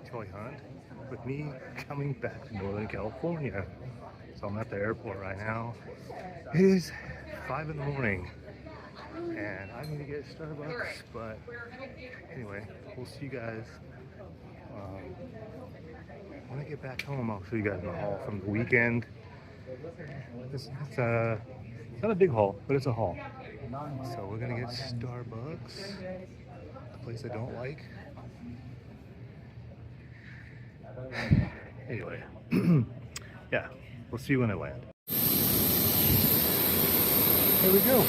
toy hunt with me coming back to Northern California. So I'm at the airport right now. It is 5 in the morning and I need to get Starbucks, but anyway, we'll see you guys when I get back home. I'll show you guys my haul from the weekend. It's not a big haul, but it's a haul. So we're gonna get Starbucks, the place I don't like. Anyway, yeah, we'll see you when I land. Here we go.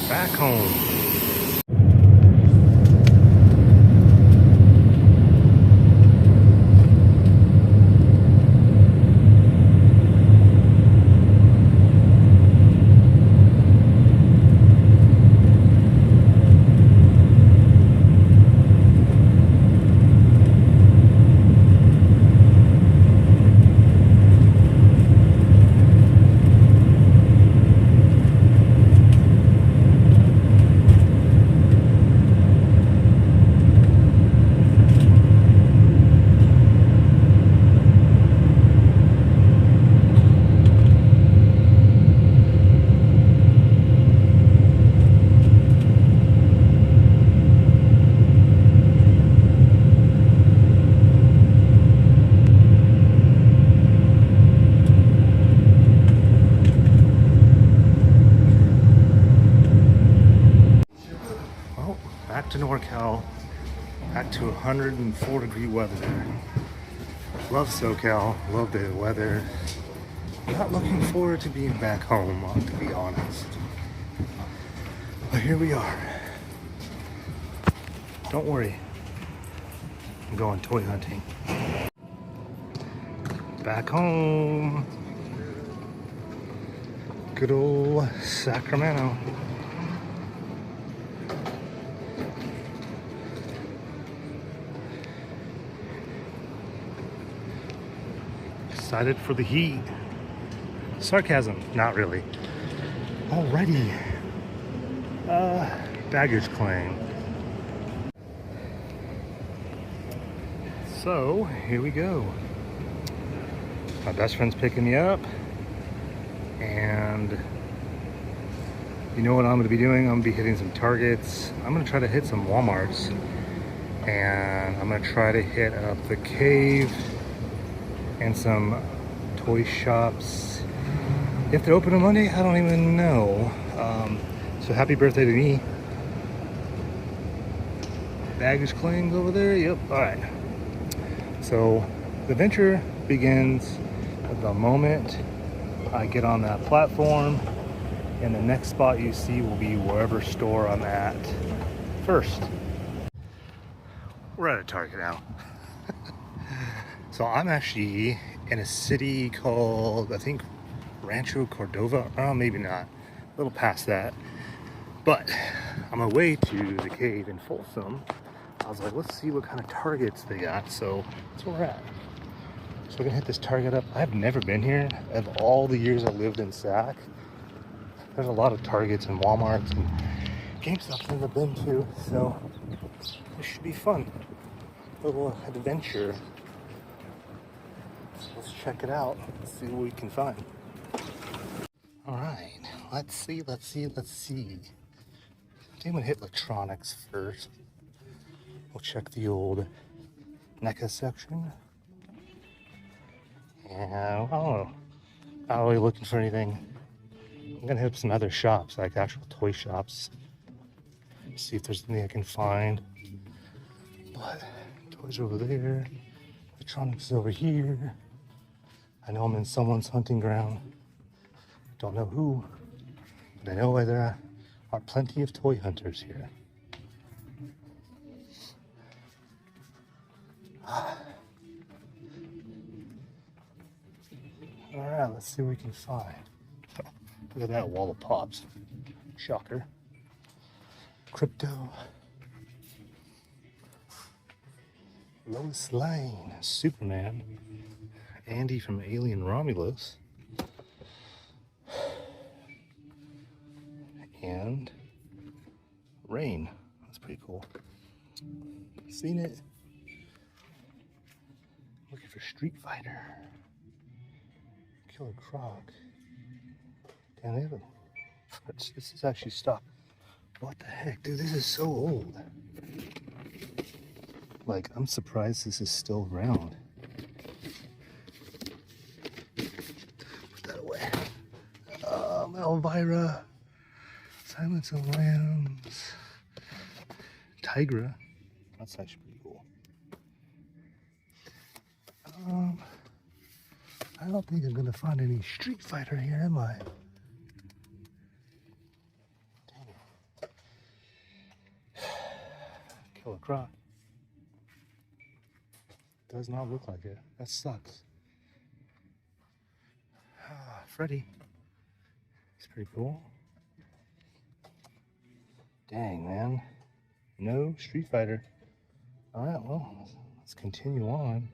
Back home. Back to NorCal, back to 104-degree weather. Love Socal, love the weather. Not looking forward to being back home, to be honest. But here we are. Don't worry, I'm going toy hunting. Back home. Good old Sacramento. Excited for the heat. Sarcasm, not really. Alrighty. Baggage claim. So, here we go. My best friend's picking me up. And you know what I'm gonna be doing? I'm gonna be hitting some Targets. I'm gonna try to hit some Walmarts. And I'm gonna try to hit up the Cave and some toy shops. If they're open on Monday, I don't even know. So happy birthday to me. Baggage claims over there, yep, all right. So the venture begins the moment I get on that platform, and the next spot you see will be wherever store I'm at first. We're at a Target now. So I'm actually in a city called, I think, Rancho Cordova. Oh, maybe not. A little past that. But on my way to the Cave in Folsom, I was like, let's see what kind of Targets they got. So that's where we're at. So we're gonna hit this Target up. I've never been here. Of all the years I lived in Sac, there's a lot of Targets and Walmarts and GameStops I've never been to. So this should be fun. A little adventure. Let's check it out. Let's see what we can find. All right, let's see. I think I'm gonna hit electronics first. We'll check the old NECA section. And I don't know, not really looking for anything. I'm gonna hit up some other shops, like actual toy shops. See if there's anything I can find. But toys over there, electronics is over here. I know I'm in someone's hunting ground. Don't know who, but I know there are plenty of toy hunters here. All right, let's see what we can find. Look at that wall of pops. Shocker. Crypto. Lois Lane. Superman. Andy from Alien Romulus. And Rain. That's pretty cool. Seen it? Looking for Street Fighter. Killer Croc. Damn, they have a... This is actually stock. What the heck, dude? This is so old. Like, I'm surprised this is still around. Put that away. Elvira. Silence of the Lambs. Tigra. That's actually pretty cool. I don't think I'm gonna find any Street Fighter here, am I? Dang it. Killer Croc. Does not look like it. That sucks. Freddy. He's pretty cool. Dang, man. No Street Fighter. Alright, well, let's continue on.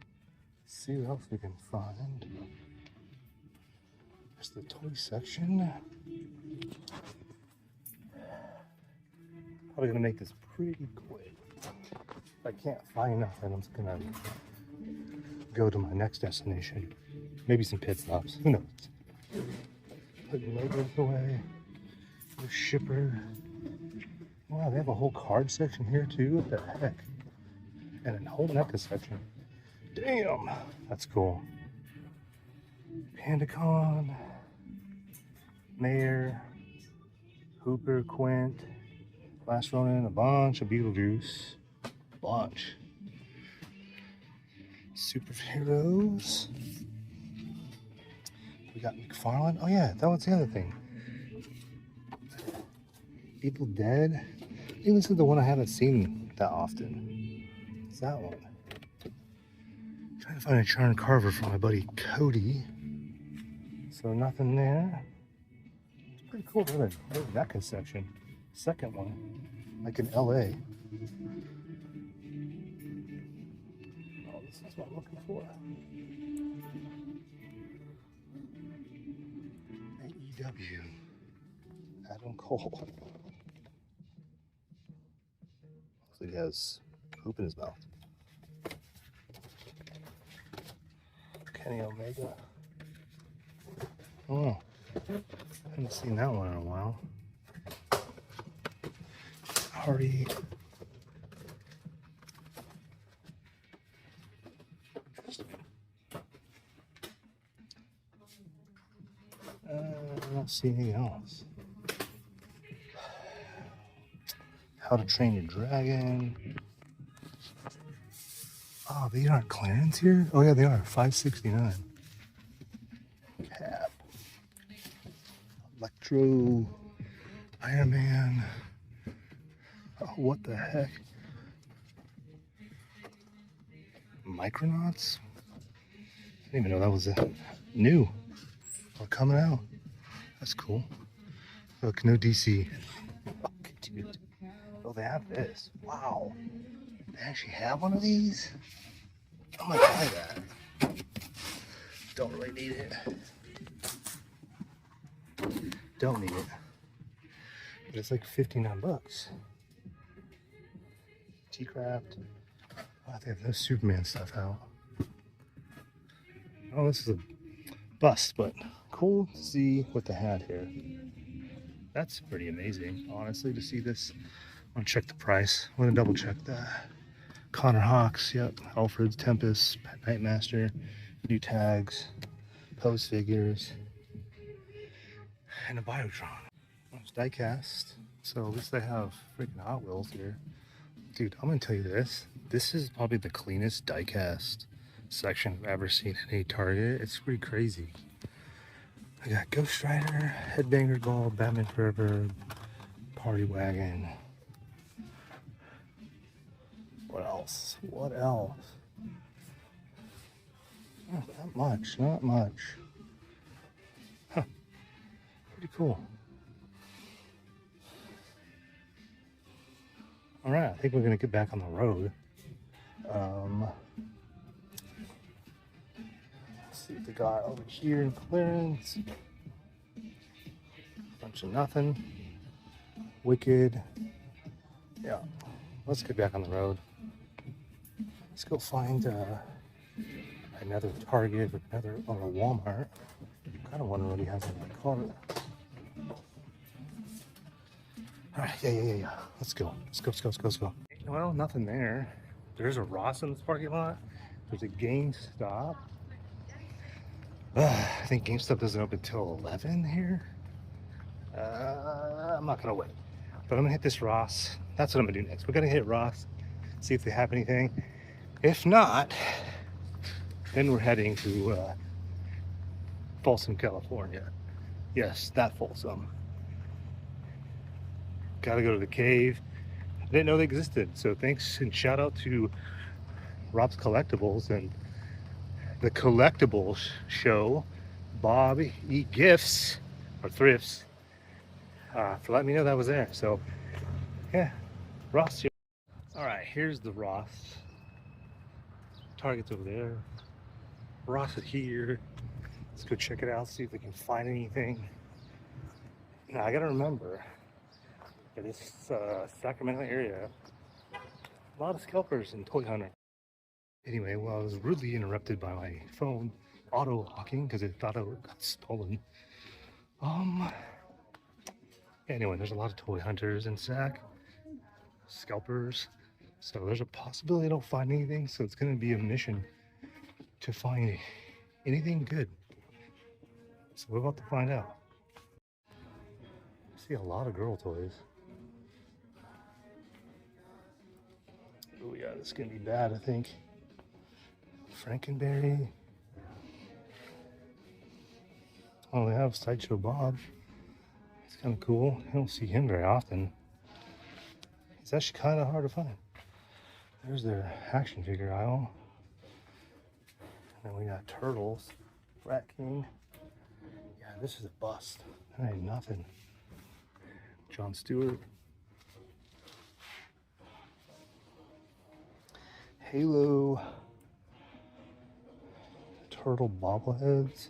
See what else we can find. There's the toy section. Probably gonna make this pretty quick. If I can't find nothing, I'm just gonna go to my next destination. Maybe some pit stops. Who knows? Put your logos away. No shipper. Wow, they have a whole card section here too. What the heck? And a whole NECA section. Damn, that's cool. Pandacon, Mayor, Hooper, Quint, Last Ronin, a bunch of Beetlejuice. Bunch. Superheroes. We got McFarlane. Oh yeah, that was the other thing. Evil Dead. Even this is the one I haven't seen that often. It's that one. Trying to find a Charm Carver for my buddy Cody. So nothing there. It's pretty cool. Look at that section. Second one. Like in LA. Oh, this is what I'm looking for. AEW. Adam Cole. So he has poop in his mouth. Kenny Omega. Oh, haven't seen that one in a while. Hardy. I don't see anything else. How to Train Your Dragon. Oh, these aren't clearance here? Oh yeah, they are. $5.69. Cap. Electro. Iron Man. Oh, what the heck? Micronauts? I didn't even know that was new or coming out. That's cool. Look, no DC. Okay, dude. Oh, they have this. Wow. They actually have one of these? I might buy that. Don't really need it. Don't need it. But it's like 59 bucks. T-Craft. Oh, they have no Superman stuff out. Oh, this is a bust, but cool to see what they had here. That's pretty amazing, honestly, to see this. I want to check the price. I want to double check that. Connor Hawks, yep. Alfred's Tempest, Nightmaster, new tags, pose figures, and a Biotron. It's diecast, so at least they have freaking Hot Wheels here. Dude, I'm gonna tell you this. This is probably the cleanest diecast section I've ever seen at any Target. It's pretty crazy. I got Ghost Rider, Headbanger Ball, Batman Forever, Party Wagon. What else? What else? Not that much, not much. Huh. Pretty cool. All right, I think we're gonna get back on the road. Let's see what they got over here in clearance. Bunch of nothing. Wicked. Yeah, let's get back on the road. Let's go find another Target or a Walmart. I kind of wonder what he has in the cart. All right, yeah. Let's go. Let's go. Well, nothing there. There's a Ross in this parking lot. There's a GameStop. I think GameStop doesn't open till 11 here. I'm not gonna wait, but I'm gonna hit this Ross. That's what I'm gonna do next. We're gonna hit Ross, see if they have anything. If not, then we're heading to Folsom, California. Yes, that Folsom. Gotta go to the cave. I didn't know they existed, so thanks and shout out to Rob's Collectibles and the Collectibles Show, Bob E. Gifts or Thrifts, for letting me know that was there. So yeah, Ross here. All right, here's the Ross. Target's over there. Ross is here. Let's go check it out, see if we can find anything. Now I gotta remember, in this Sacramento area, a lot of scalpers and toy hunter. Anyway, well, I was rudely interrupted by my phone auto-locking because it thought it got stolen. Anyway, there's a lot of toy hunters in Sac, scalpers, so there's a possibility I don't find anything, so it's gonna be a mission to find anything good. So we're about to find out. I see a lot of girl toys. Oh yeah, this is gonna be bad, I think. Frankenberry. Oh, they have Sideshow Bob. It's kind of cool. I don't see him very often. He's actually kind of hard to find. There's their action figure aisle. And then we got Turtles, Rat King. Yeah, this is a bust. That ain't nothing. John Stewart. Halo. Turtle bobbleheads.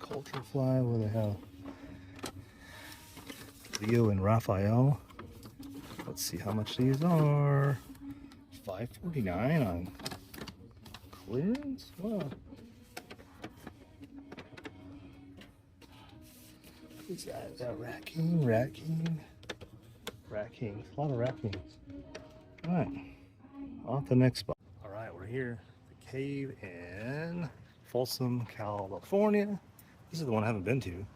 Culture Fly, where they have Leo and Raphael. Let's see how much these are. $5.49 on clearance? Wow. What's that? Is that Rat King? Rat King? Rat King. A lot of Rat Kings. Alright. On to the next spot. Alright, we're here. The cave in Folsom, California. This is the one I haven't been to.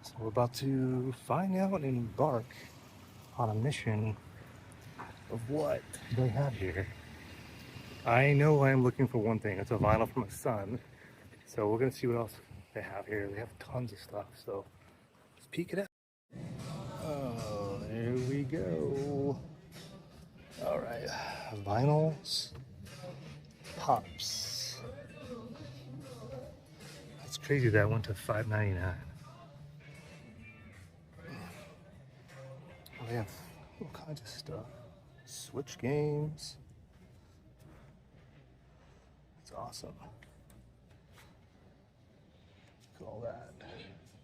So we're about to find out and embark on a mission of what they have here. I know I'm looking for one thing. It's a vinyl for my son. So we're gonna see what else they have here. They have tons of stuff, so let's peek it out. Oh, there we go. All right, vinyls, pops. That's crazy that went to $5.99. They have all kinds of stuff. Switch games. It's awesome. Look at all that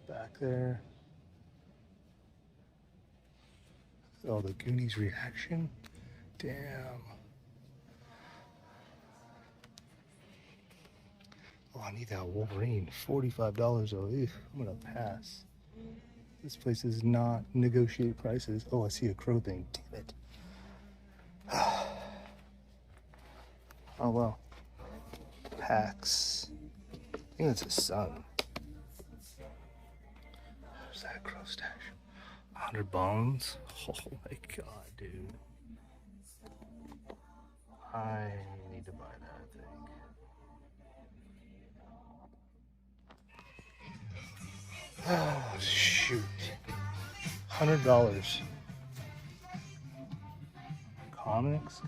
back there. Oh, the Goonies reaction. Damn. Oh, I need that Wolverine. $45 though. Ew, I'm gonna pass. This place does not negotiate prices. Oh, I see a crow thing. Damn it. Oh well. Packs. I think that's his son. There's that crow stash. 100 bones. Oh my god, dude. I need to buy that, I think. Oh, shoot. $100. Comics?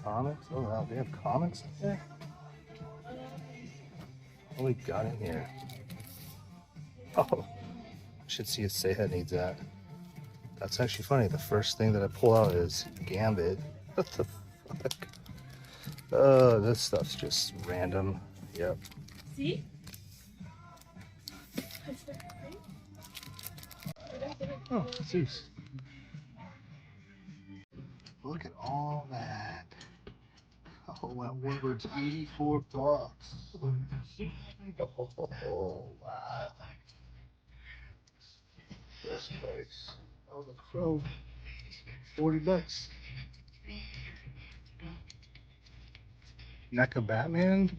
Oh wow, they have comics in there? What we got in here? Oh, should see if Seha needs that. That's actually funny. The first thing that I pull out is Gambit. What the fuck? This stuff's just random. Yep. See? Oh, Zeus. Look at all that. Oh, that Woodward's 84 bucks. Oh, wow. This place. Oh, the Crow. 40 bucks. NECA Batman?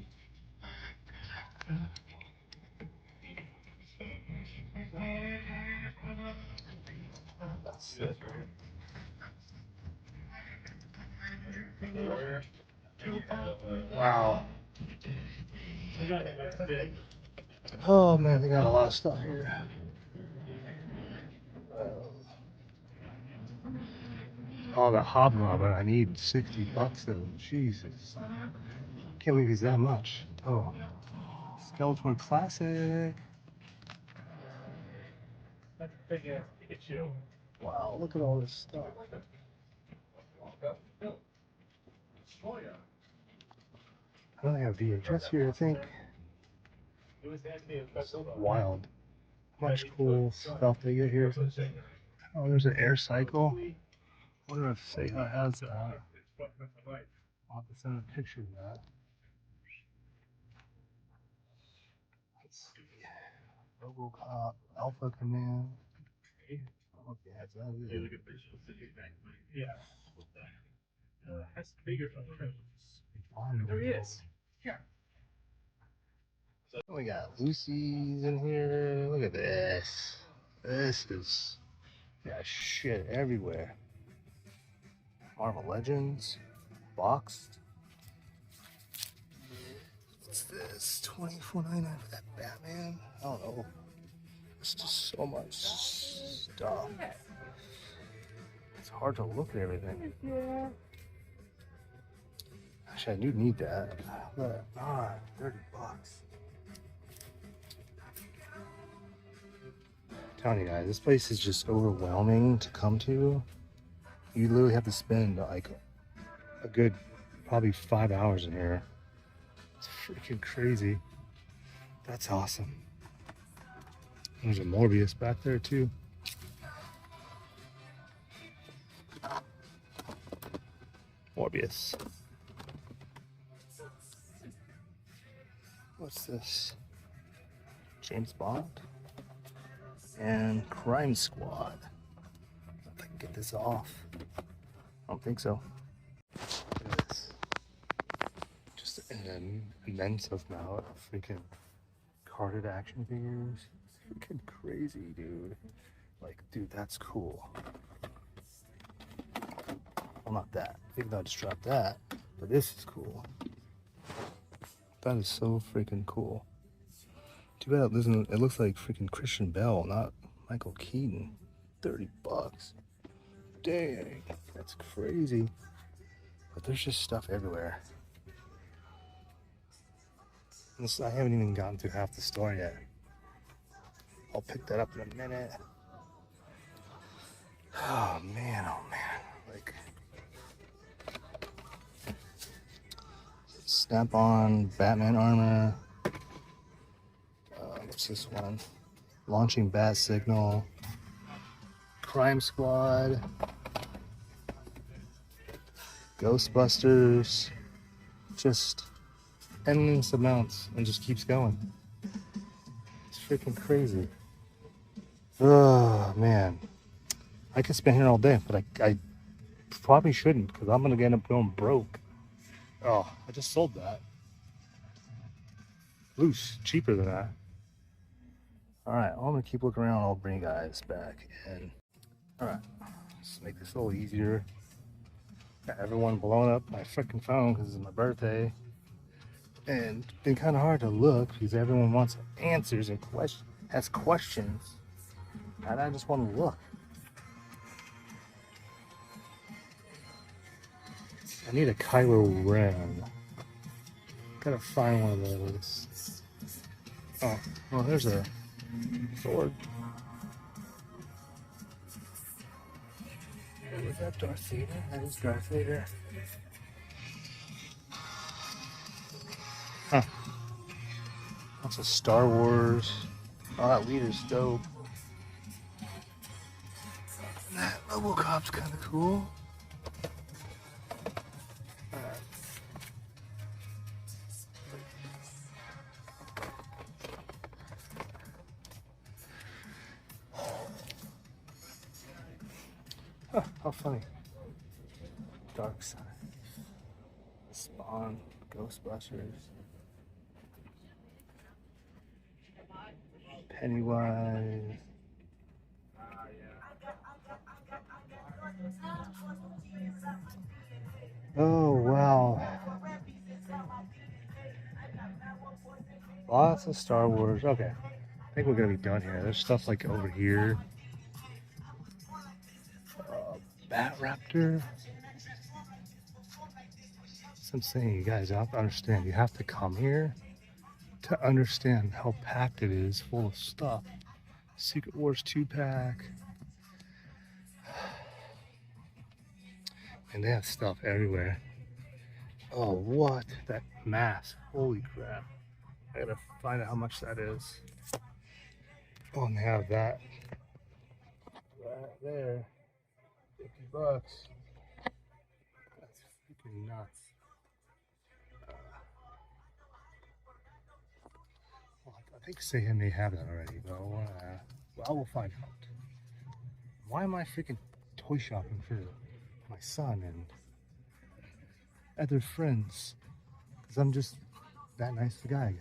That's it. Wow. Oh man, they got a lot of stuff here. Oh, the Hobgoblin. I need 60 bucks though. Jesus. Can't believe he's that much. Oh. Skeletor Classic. Wow, look at all this stuff. I only have VHS here, I think. So wild. Much cool stuff they get here. Oh, there's an air cycle. I wonder if Sega has that. I'll have to send a picture of that. Let's see. Robocop, Alpha Command. Okay, that's that. There he is. We got Lucy's in here. Look at this. This is got shit everywhere. Marvel Legends, boxed. What's this? $24.99 for that Batman? I don't know. It's just so much stuff. It's hard to look at everything. Actually, I do need that. But 30 bucks. I'm telling you guys, this place is just overwhelming to come to. You literally have to spend like a good probably 5 hours in here. It's freaking crazy. That's awesome. There's a Morbius back there too. Morbius. What's this? James Bond and Crime Squad. If I can get this off. I don't think so. Look at this. Just an immense amount of freaking carded action figures. Freaking crazy, dude. Like, dude, that's cool. Well, not that. Even though I just dropped that. But this is cool. That is so freaking cool. Too bad it looks like freaking Christian Bale, not Michael Keaton. 30 bucks. Dang, that's crazy. But there's just stuff everywhere. I haven't even gotten through half the store yet. I'll pick that up in a minute. Oh man, like Snap-on Batman armor. What's this one? Launching Bat Signal. Crime Squad. Ghostbusters. Just endless amounts and just keeps going. It's freaking crazy. Oh man, I could spend here all day, but I probably shouldn't because I'm gonna end up going broke. Oh, I just sold that. Loose, cheaper than that. All right, I'm gonna keep looking around. I'll bring you guys back in. All right, let's make this a little easier. Got everyone blowing up my freaking phone because it's my birthday. And it's been kind of hard to look because everyone wants answers and has questions. And I just want to look. I need a Kylo Ren. Gotta find one of those. Oh, well, there's a sword. Was that Darth Vader? That is Darth Vader. Huh. That's a Star Wars. Oh, that leader's dope. That Robocop's kind of cool. Dark Side, Spawn, Ghostbusters, Pennywise. Oh wow. Lots of Star Wars. Okay. I think we're gonna be done here. There's stuff like over here. Bat Raptor. So I'm saying, you guys have to understand. You have to come here to understand how packed it is, full of stuff. Secret Wars 2-pack. And they have stuff everywhere. Oh, what? That mask. Holy crap. I gotta find out how much that is. Oh, and they have that right there. $50. That's freaking nuts. Well, I think Say may have that already, but I will find out. Why am I freaking toy shopping for my son and other friends? Because I'm just that nice of a guy, I guess.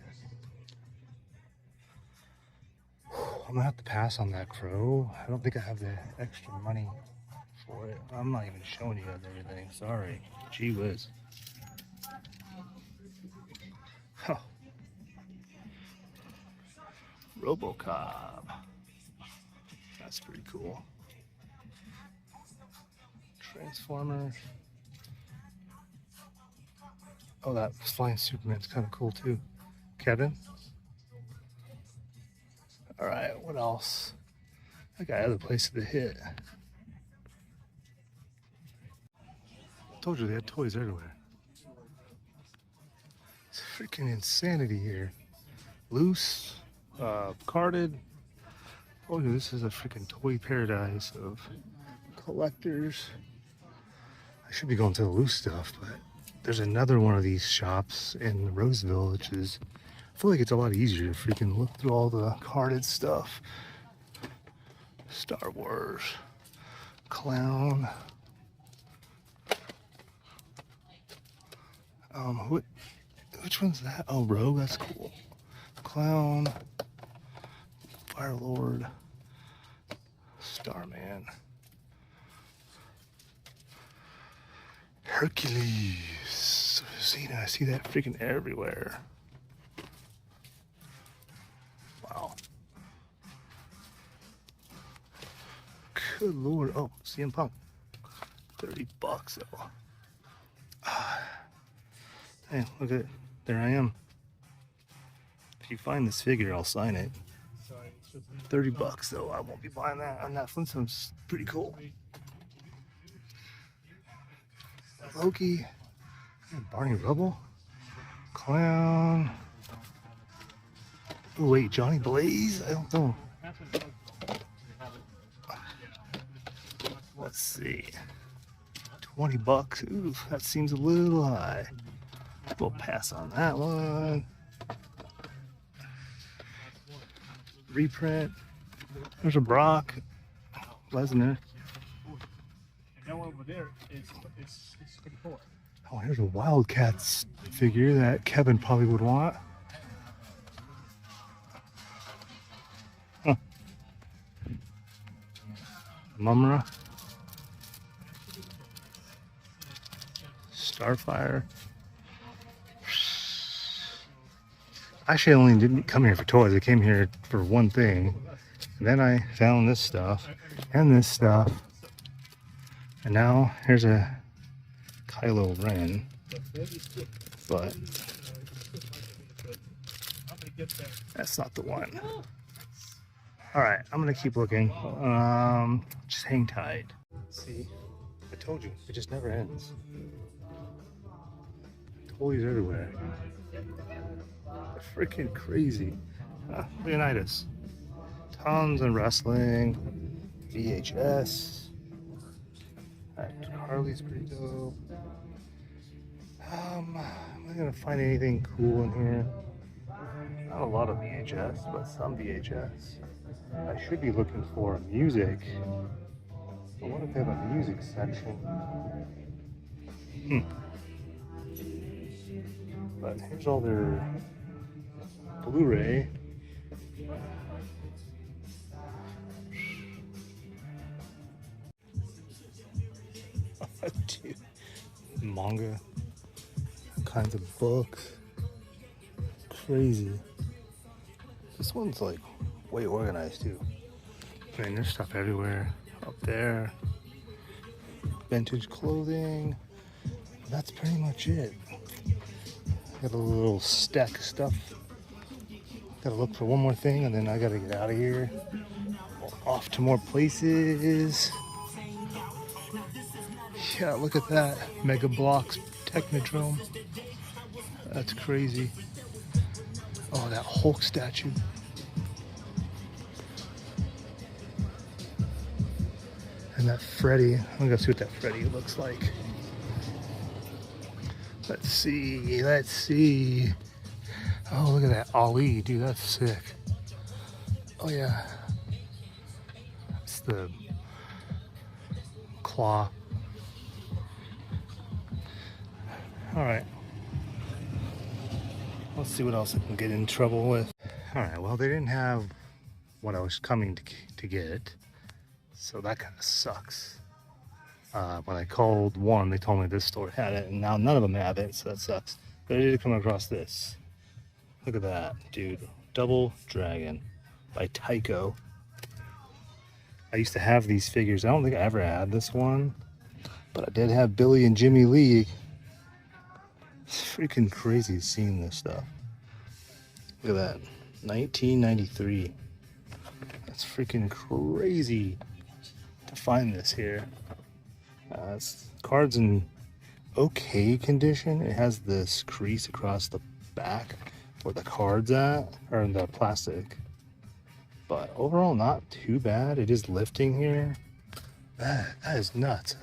I'm gonna have to pass on that crow. I don't think I have the extra money for it. I'm not even showing you guys everything. Sorry. Gee whiz. Huh. RoboCop. That's pretty cool. Transformers. Oh, that flying Superman's kind of cool too. Kevin. All right, what else? I got other places to hit. I told you they had toys everywhere. It's freaking insanity here. Loose, carded. Oh, this is a freaking toy paradise of collectors. I should be going to the loose stuff, but there's another one of these shops in Roseville, which is, I feel like it's a lot easier to freaking look through all the carded stuff. Star Wars, Clown. Which one's that? Oh, Rogue, that's cool. Clown, Fire Lord, Starman, Hercules. See, I see that freaking everywhere. Wow. Good Lord. Oh, CM Punk. $30 though. Hey, look at it. There I am. If you find this figure, I'll sign it. $30 though. I won't be buying that. On that Flintstone's pretty cool. Loki. Barney Rubble. Clown. Oh wait, Johnny Blaze? I don't know. Let's see. $20. Ooh, that seems a little high. We'll pass on that one. Reprint. There's a Brock Lesnar. That one over there is 34. Oh, here's a Wildcats figure that Kevin probably would want. Huh. Mumra. Starfire. Actually, I only didn't come here for toys. I came here for one thing. And then I found this stuff and this stuff. And now here's a Kylo Ren. But that's not the one. Alright, I'm gonna keep looking. Just hang tight. See, I told you, it just never ends. Toys everywhere. They're freaking crazy. Leonidas. Tons of wrestling. VHS. Harley's pretty dope. Am I gonna find anything cool in here? Not a lot of VHS, but some VHS. I should be looking for music. But what if they have a music section? But here's all their Blu-ray. Dude, manga, kinds of books. Crazy. This one's like way organized too. I mean, there's stuff everywhere. Up there, vintage clothing. That's pretty much it. Got a little stack of stuff. Gotta look for one more thing and then I gotta get out of here. Off to more places. Yeah, look at that. Mega Bloks Technodrome. That's crazy. Oh, that Hulk statue. And that Freddy. I'm gonna see what that Freddy looks like. Let's see. Let's see. Oh, look at that Ali. Dude, that's sick. Oh, yeah. It's the claw. All right. Let's see what else I can get in trouble with. All right, well, they didn't have what I was coming to get, so that kind of sucks. When I called one, they told me this store had it, and now none of them have it, so that sucks. But I did come across this. Look at that, dude. Double Dragon by Tycho. I used to have these figures. I don't think I ever had this one, but I did have Billy and Jimmy Lee. It's freaking crazy seeing this stuff. Look at that, 1993. That's freaking crazy to find this here. It's cards in okay condition. It has this crease across the back where the card's at, or the plastic. But overall, not too bad. It is lifting here. That is nuts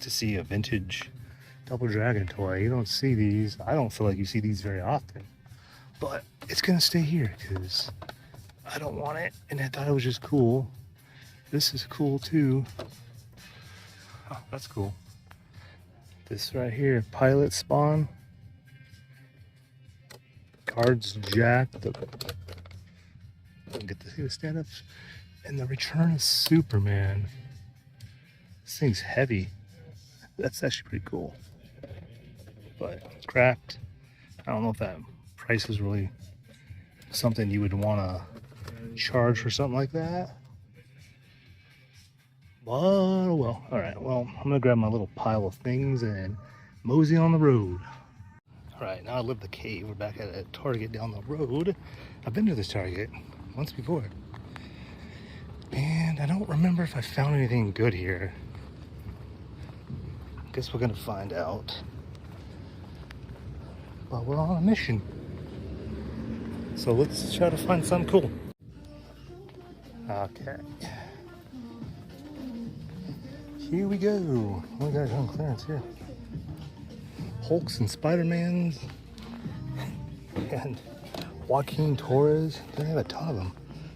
to see a vintage Double Dragon toy. You don't see these. I don't feel like you see these very often. But it's gonna stay here because I don't want it, and I thought it was just cool. This is cool too. Oh, that's cool. This right here, Pilot Spawn. Cards jacked. Get to see the stand-ups. And the Return of Superman. This thing's heavy. That's actually pretty cool. But it's cracked. I don't know if that price is really something you would want to charge for something like that. But, well, all right. Well, I'm going to grab my little pile of things and mosey on the road. All right, now I live the cave. We're back at a Target down the road. I've been to this Target once before. And I don't remember if I found anything good here. Guess we're going to find out. But we're on a mission. So let's try to find something cool. Okay. Here we go. We got it on clearance here. Hulks and Spider-Mans and Joaquin Torres. They have a ton of them.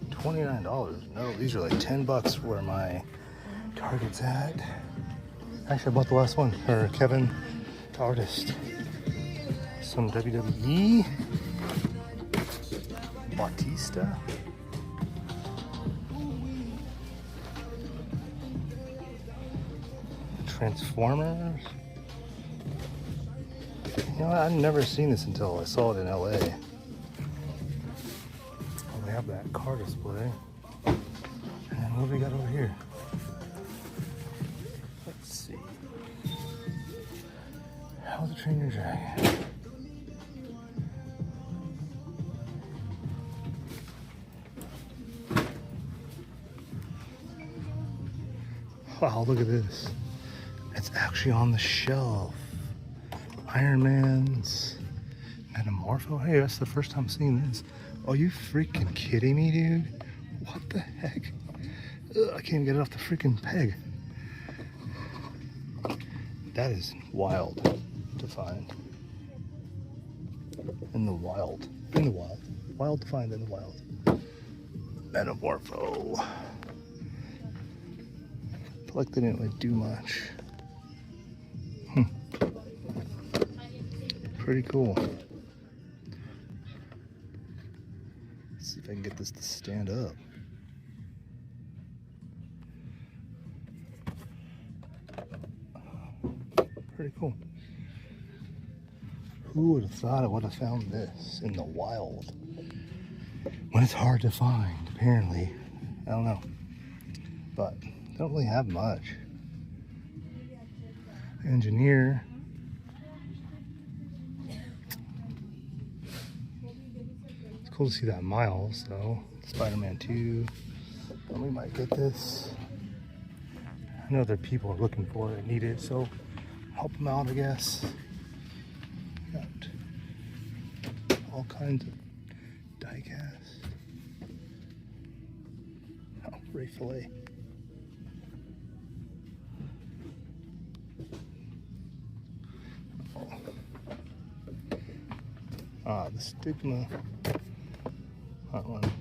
$29. No, these are like 10 bucks where my Target's at. Actually, I bought the last one for Kevin, the artist. Some WWE. Batista. Transformers. You know, I've never seen this until I saw it in LA. Oh, they have that car display. And what do we got over here? Let's see. How to Train Your Dragon. Wow, look at this. It's actually on the shelf. Iron Man's Metamorpho. Hey, that's the first time seeing this. Are you freaking kidding me, dude? What the heck? Ugh, I can't get it off the freaking peg. That is wild to find. In the wild. In the wild. Wild to find in the wild. Metamorpho. I feel like they didn't really do much. pretty cool. Let's see if I can get this to stand up. Pretty cool. Who would have thought I would have found this in the wild? When it's hard to find, apparently. I don't know. But I don't really have much. Engineer. It's cool to see that Miles, though. Spider-Man 2. And we might get this. I know there are people looking for it, need it, so help them out, I guess. Got all kinds of die cast. Oh, Ray Fillet. Oh. Ah, the stigma. That one.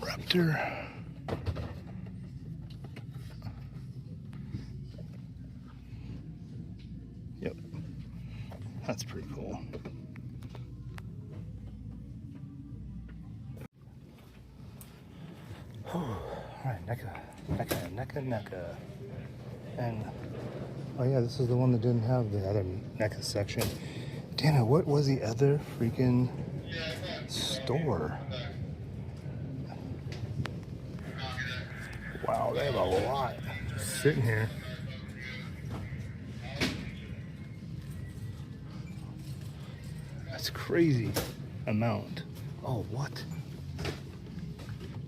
Raptor. Yep. That's pretty cool. Alright, NECA. And, oh yeah, this is the one that didn't have the other NECA section. Damn it, what was the other freaking store? Wow, they have a lot just sitting here. That's crazy amount. Oh, what?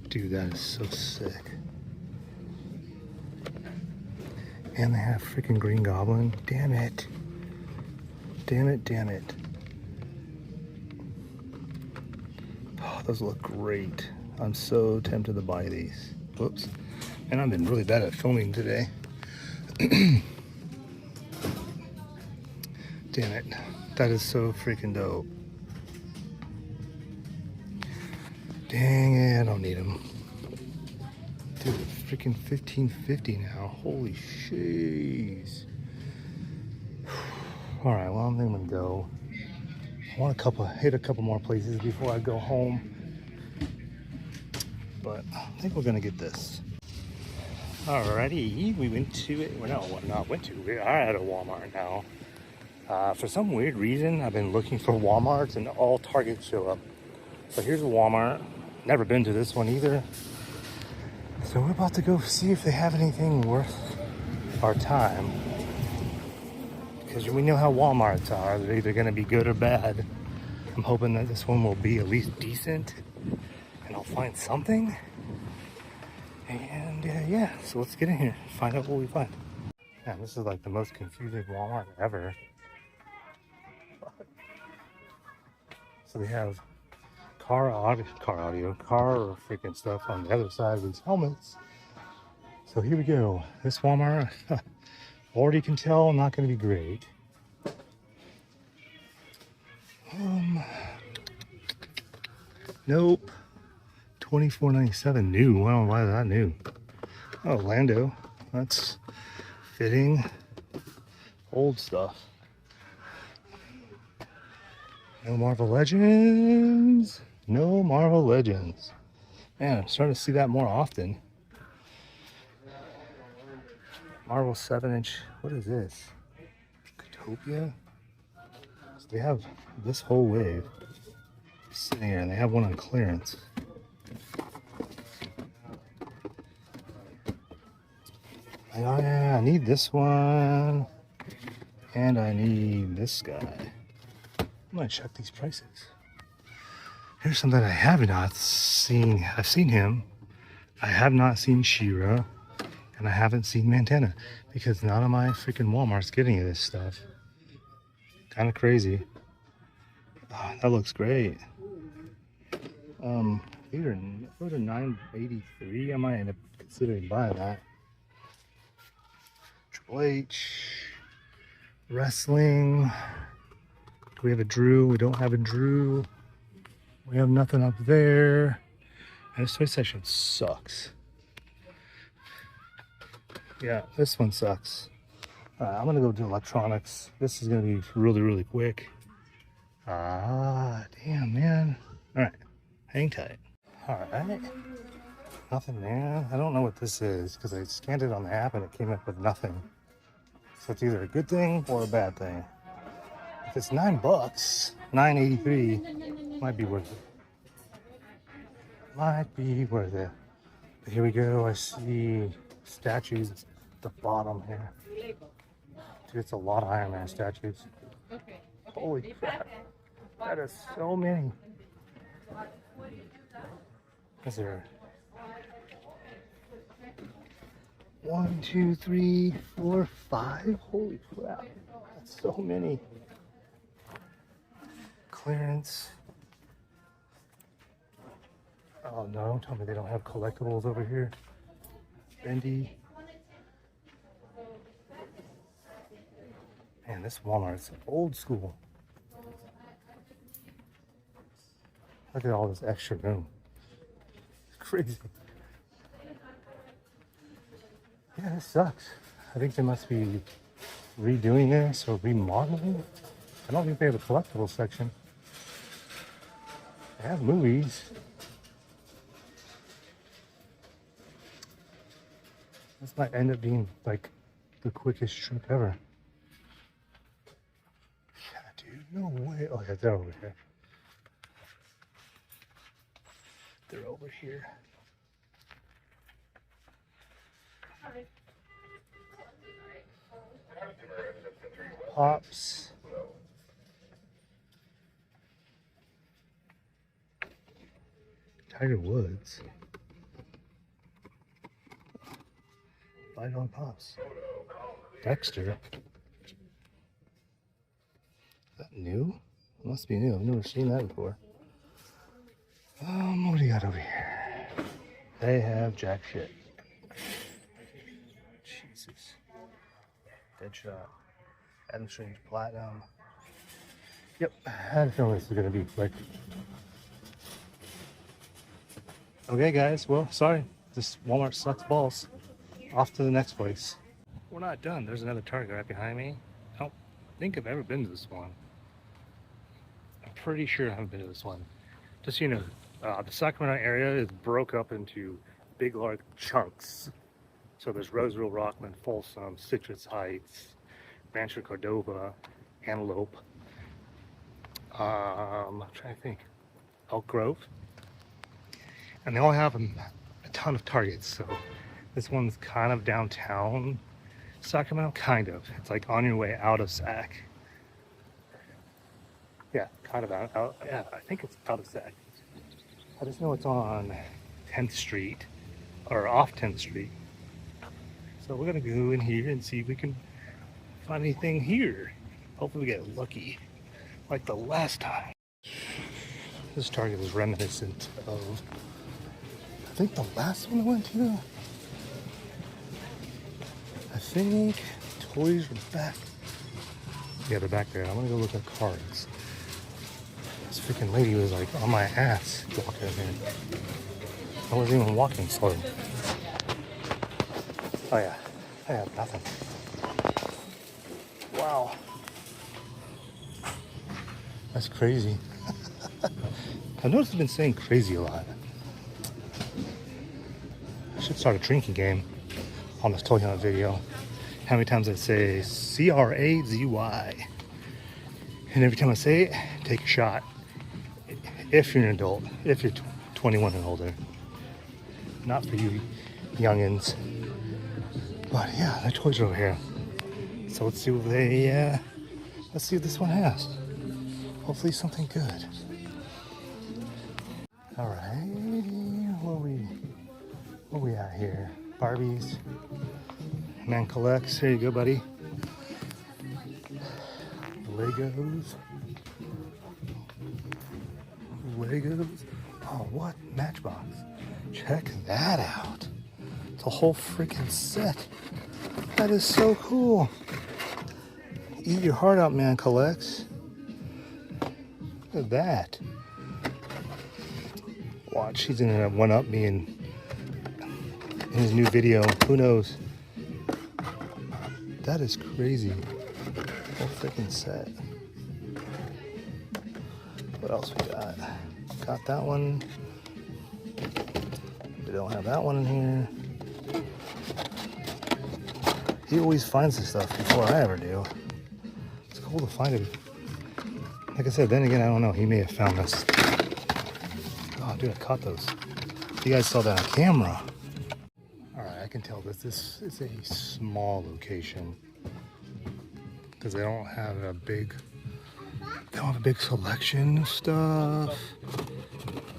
Dude, that is so sick. And they have freaking Green Goblin. Damn it. Damn it. Oh, those look great. I'm so tempted to buy these. Whoops. And I've been really bad at filming today. Damn it. That is so freaking dope. Dang it, I don't need them. Dude, freaking $15.50 now. Holy shiz. Alright, well, I'm gonna go. I want hit a couple more places before I go home. But I think we're gonna get this. Alrighty, we went to it. Well, no, not went to. We are at a Walmart now. For some weird reason, I've been looking for Walmarts and all Targets show up. So here's a Walmart. Never been to this one either. So we're about to go see if they have anything worth our time. Because we know how Walmarts are. They're either going to be good or bad. I'm hoping that this one will be at least decent. And I'll find something. And yeah, so let's get in here. Find out what we find. Man, this is like the most confusing Walmart ever. So we have car freaking stuff on the other side of these helmets. So here we go. This Walmart, already can tell, not going to be great. Nope. $24.97 new. Wow, why is that new? Oh, Lando. That's fitting. Old stuff. No Marvel Legends. No Marvel Legends. Man, I'm starting to see that more often. Marvel 7-inch. What is this? Utopia? So they have this whole wave sitting here, and they have one on clearance. Oh yeah, I need this one. And I need this guy. I'm gonna check these prices. Here's something I have not seen. I've seen him. I have not seen She-Ra. And I haven't seen Montana. Because none of my freaking Walmart's getting this stuff. Kind of crazy. Oh, that looks great. These are $9.83. I might end up considering buying that. Triple H. Wrestling. Do we have a Drew? We don't have a Drew. We have nothing up there. And this toy section sucks. Yeah, this one sucks. All right, I'm gonna go to electronics. This is gonna be really, really quick. Ah, damn, man. All right, hang tight. All right, nothing there. I don't know what this is because I scanned it on the app and it came up with nothing. So it's either a good thing or a bad thing. If it's $9, $9.83, might be worth it. Might be worth it. But here we go. I see statues at the bottom here. Dude, it's a lot of Iron Man statues. Holy crap. That is so many. Is there 1, 2, 3, 4, 5? Holy crap. That's so many. Clearance. Oh no, tell me they don't have collectibles over here. Bendy. Man, this Walmart's old school. Look at all this extra room. It's crazy. Yeah, this sucks. I think they must be redoing this or remodeling. I don't think they have a collectible section. They have movies. This might end up being like the quickest trip ever. Yeah, dude, no way. Oh, yeah, they're over here. They're over here. Pops. Tiger Woods. $5 Pops. Dexter. Is that new? It must be new. I've never seen that before. What do you got over here? They have jack shit. Jesus. Deadshot. Adam Strange Platinum. Yep, I had a feeling this was gonna be quick. Okay, guys. Well, sorry. This Walmart sucks balls. Off to the next place. We're not done. There's another Target right behind me. I don't think I've ever been to this one. I'm pretty sure I haven't been to this one. Just so you know, the Sacramento area is broke up into big, large chunks. So there's Roseville, Rockland, Folsom, Citrus Heights, Rancho Cordova, Antelope. I'm trying to think. Elk Grove. And they all have a ton of Targets. So this one's kind of downtown Sacramento, kind of. It's like on your way out of Sac. Yeah, kind of out. Yeah, I think it's out of Sac. I just know it's on 10th Street, or off 10th Street. So we're gonna go in here and see if we can find anything here. Hopefully we get lucky, like the last time. This Target is reminiscent of, I think the last one I went to. I think toys were back. Yeah, they're back there. I'm gonna go look at cards. This freaking lady was like on my ass walking in here. I wasn't even walking slow. Oh yeah, I have nothing. Wow. That's crazy. I noticed I've been saying crazy a lot. I should start a drinking game on this Toy Hunt video. How many times I say C-R-A-Z-Y. And every time I say it, take a shot. If you're an adult, if you're 21 and older. Not for you youngins. But yeah, the toys are over here. So let's see what let's see what this one has. Hopefully something good. All right, where we at here? Barbies. Man collects. Here you go, buddy. Legos. Oh, what? Matchbox. Check that out. It's a whole freaking set. That is so cool. Eat your heart out, Man collects. Look at that. Watch, he's gonna one-up me in his new video. Who knows? That is crazy. Whole freaking set. What else we got? Got that one. We don't have that one in here. He always finds this stuff before I ever do. It's cool to find it. Like I said, then again, I don't know. He may have found this. Oh, dude, I caught those. You guys saw that on camera. All right, I can tell that this is a small location because they don't have a big selection of stuff.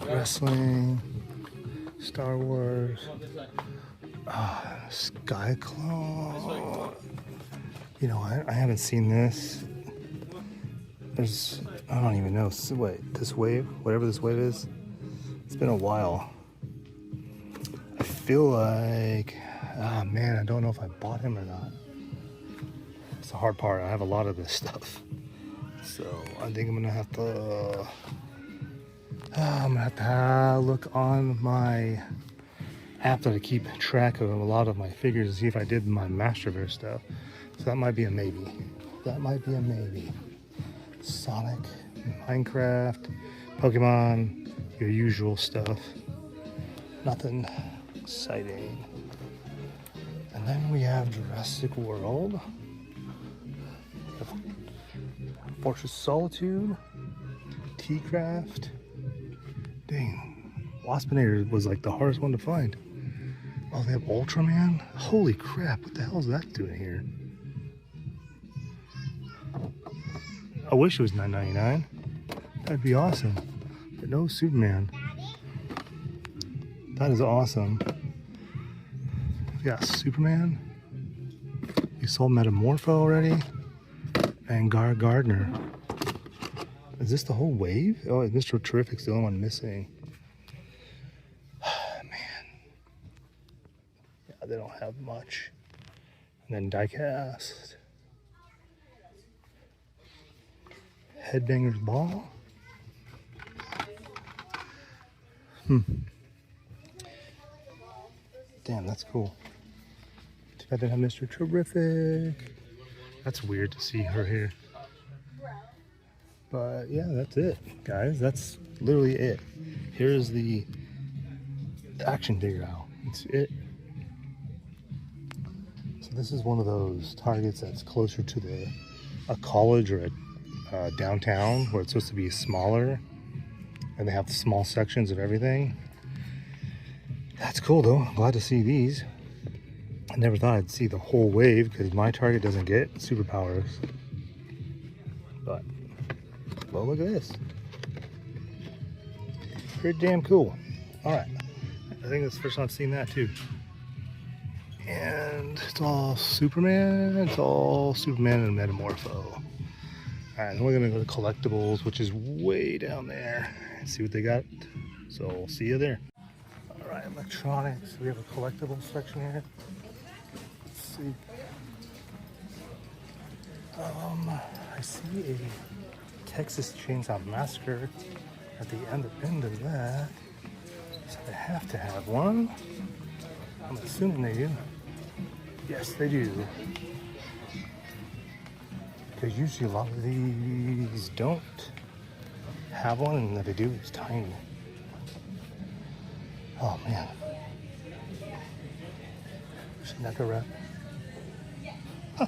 Wrestling, Star Wars, Skyclaw. You know, I haven't seen this. I don't even know. Wait, this wave, whatever this wave is, it's been a while. I feel like, man, I don't know if I bought him or not. It's the hard part. I have a lot of this stuff. So I think I'm gonna have to look on my app that I keep track of a lot of my figures to see if I did my Masterverse stuff. So that might be a maybe. That might be a maybe. Sonic, Minecraft, Pokemon, your usual stuff. Nothing exciting. And then we have Jurassic World, Fortress Solitude, T-Craft. Dang, Waspinator was like the hardest one to find. Oh, they have Ultraman? Holy crap, what the hell is that doing here? I wish it was $9.99. That'd be awesome. But no Superman. That is awesome. We got Superman. We saw Metamorpho already. And Gardner. Is this the whole wave? Oh, Mr. Terrific's the only one missing. Man. Yeah, they don't have much. And then Diecast. Headbanger's Ball. Damn, that's cool. Too bad they have Mr. Terrific. That's weird to see her here. But yeah, that's it, guys. That's literally it. Here's the action figure aisle. It's it. So this is one of those Targets that's closer to a college or a downtown where it's supposed to be smaller and they have small sections of everything. That's cool though. I'm glad to see these. I never thought I'd see the whole wave because my Target doesn't get superpowers. But, well, look at this. Pretty damn cool. Alright. I think that's the first time I've seen that too. And it's all Superman. It's all Superman and Metamorpho. Alright, then we're gonna go to collectibles, which is way down there, and see what they got. So we'll see you there. Alright, electronics. We have a collectibles section here. Let's see. I see a Texas Chainsaw Massacre at the end of that. So they have to have one. I'm assuming they do. Yes, they do. Because usually a lot of these don't have one, and if they do, it's tiny. Oh man. There's a neck wrap. Huh.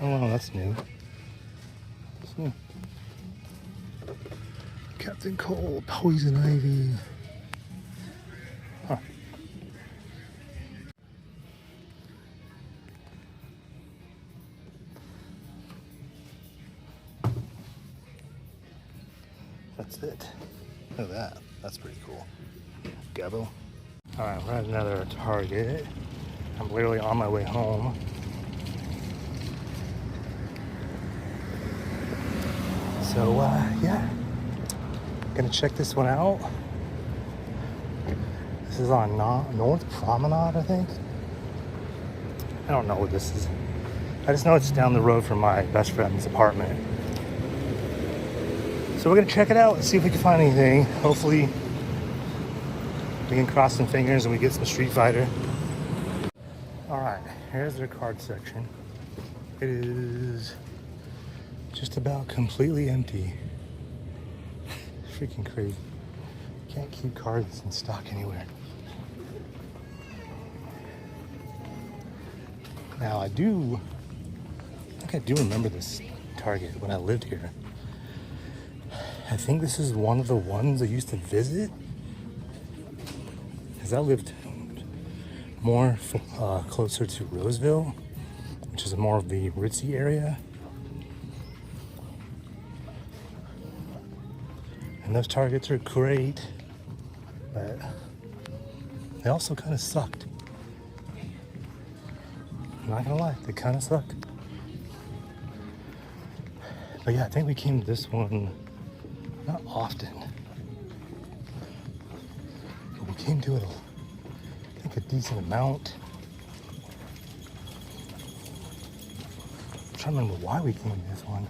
Oh wow, that's new. That's new. Captain Cold, Poison Ivy. Huh. That's it. Look at that. That's pretty cool. Gabbo. Alright, we're at another Target. I'm literally on my way home. So, yeah. Gonna check this one out. This is on North Promenade, I think. I don't know what this is. I just know it's down the road from my best friend's apartment. So we're gonna check it out and see if we can find anything. Hopefully we can cross some fingers and we get some Street Fighter. Alright, here's their card section. It is just about completely empty. Freaking crazy. Can't keep cards in stock anywhere. Now I think I do remember this Target when I lived here. I think this is one of the ones I used to visit, because I lived more closer to Roseville, which is more of the ritzy area. And those Targets are great, but they also kind of sucked. I'm not gonna lie, they kind of sucked. But yeah, I think we came to this one not often. But we came to it, I think, a decent amount. I'm trying to remember why we came to this one.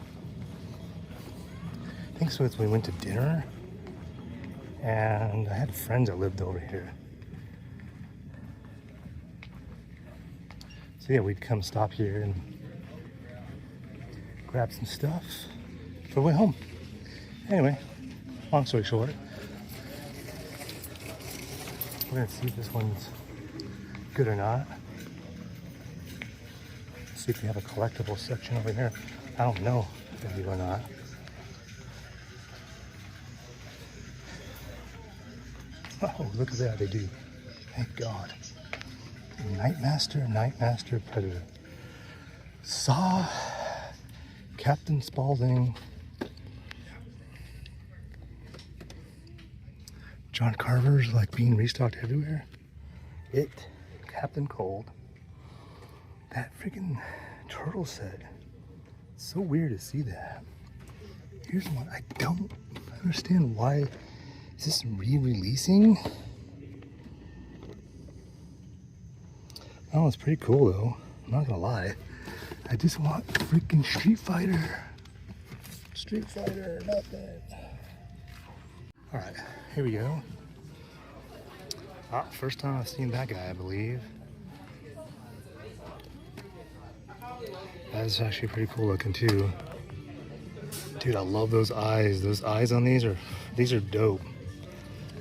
I think so it's we went to dinner, and I had friends that lived over here. So yeah, we'd come stop here and grab some stuff for the way home. Anyway, long story short, we're gonna see if this one's good or not. See if we have a collectible section over here. I don't know if they do or not. Oh, look at that, they do. Thank God. Nightmaster, Predator. Saw, Captain Spaulding, John Carver's like being restocked everywhere. It, Captain Cold. That freaking turtle set. It's so weird to see that. Here's one I don't understand why. Is this re-releasing? Oh, it's pretty cool though. I'm not gonna lie. I just want freaking Street Fighter. Street Fighter, nothing. Alright, here we go. First time I've seen that guy, I believe. That is actually pretty cool looking too. Dude, I love those eyes. Those eyes on these are dope.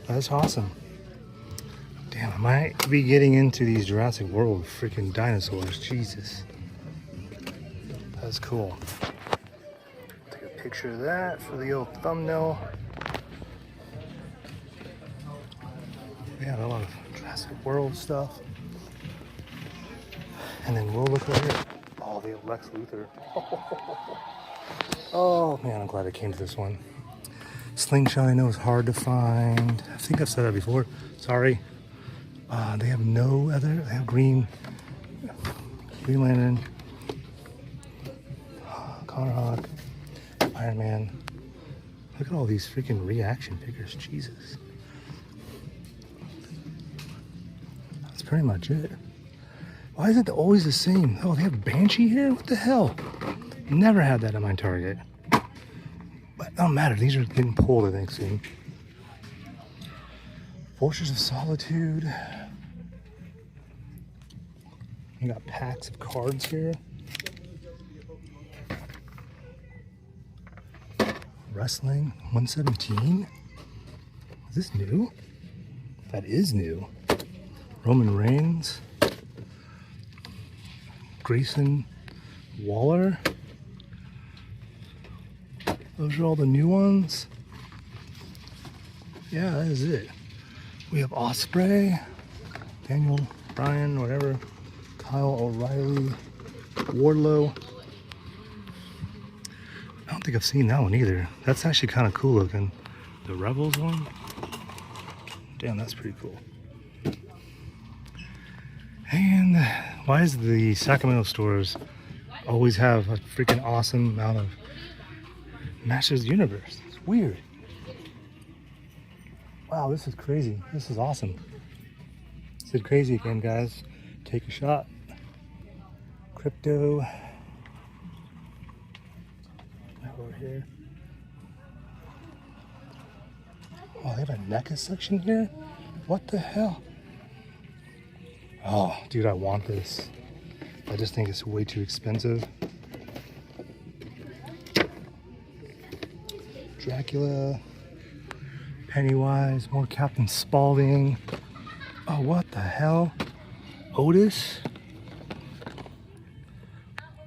That's awesome. Damn, I might be getting into these Jurassic World freaking dinosaurs. Jesus. That's cool. Take a picture of that for the old thumbnail. We have a lot of Jurassic World stuff. And then we'll look over here. Oh, the Lex Luthor. Oh man, I'm glad I came to this one. Slingshot I know is hard to find. I think I've said that before. Sorry. They have no other. They have Green Lantern, Connor Hawk, Iron Man. Look at all these freaking reaction figures. Jesus. That's pretty much it. Why is it always the same? Oh, they have Banshee here? What the hell? Never had that in my Target. But it don't matter. These are getting pulled, I think, soon. Fortress of Solitude. You got packs of cards here. Wrestling 117. Is this new? That is new. Roman Reigns. Grayson Waller. Those are all the new ones. Yeah, that is it. We have Osprey, Daniel Bryan, whatever, Kyle O'Reilly, Wardlow. I don't think I've seen that one either. That's actually kind of cool looking. The Rebels one. Damn, that's pretty cool. And why does the Sacramento stores always have a freaking awesome amount of Masters of the Universe? It's weird. Wow, this is crazy. This is awesome. This is crazy again, guys. Take a shot. Crypto. Over here. Oh, they have a NECA section here? What the hell? Oh, dude, I want this. I just think it's way too expensive. Dracula, Pennywise, more Captain Spaulding. Oh, what the hell? Otis?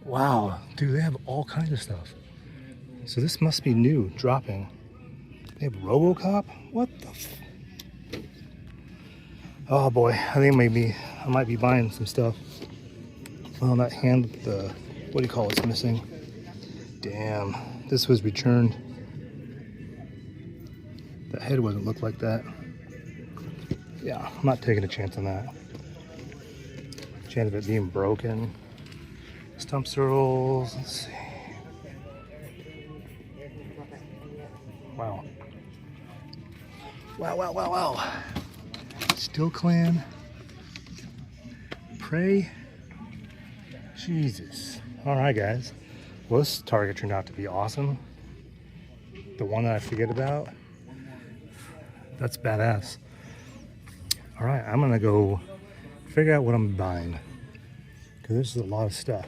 Wow, dude, they have all kinds of stuff. So this must be new, dropping. They have RoboCop? What the Oh boy, I think maybe I might be buying some stuff. Oh, that hand, the, what do you call it's missing? Damn, this was returned. That head wouldn't look like that. Yeah, I'm not taking a chance on that. Chance of it being broken. Stump circles, let's see. Wow. Wow, wow, wow, wow. Steel Clan. Prey. Jesus. Alright guys. Well, this Target turned out to be awesome. The one that I forget about. That's badass. Alright, I'm gonna go figure out what I'm buying. Because there's a lot of stuff.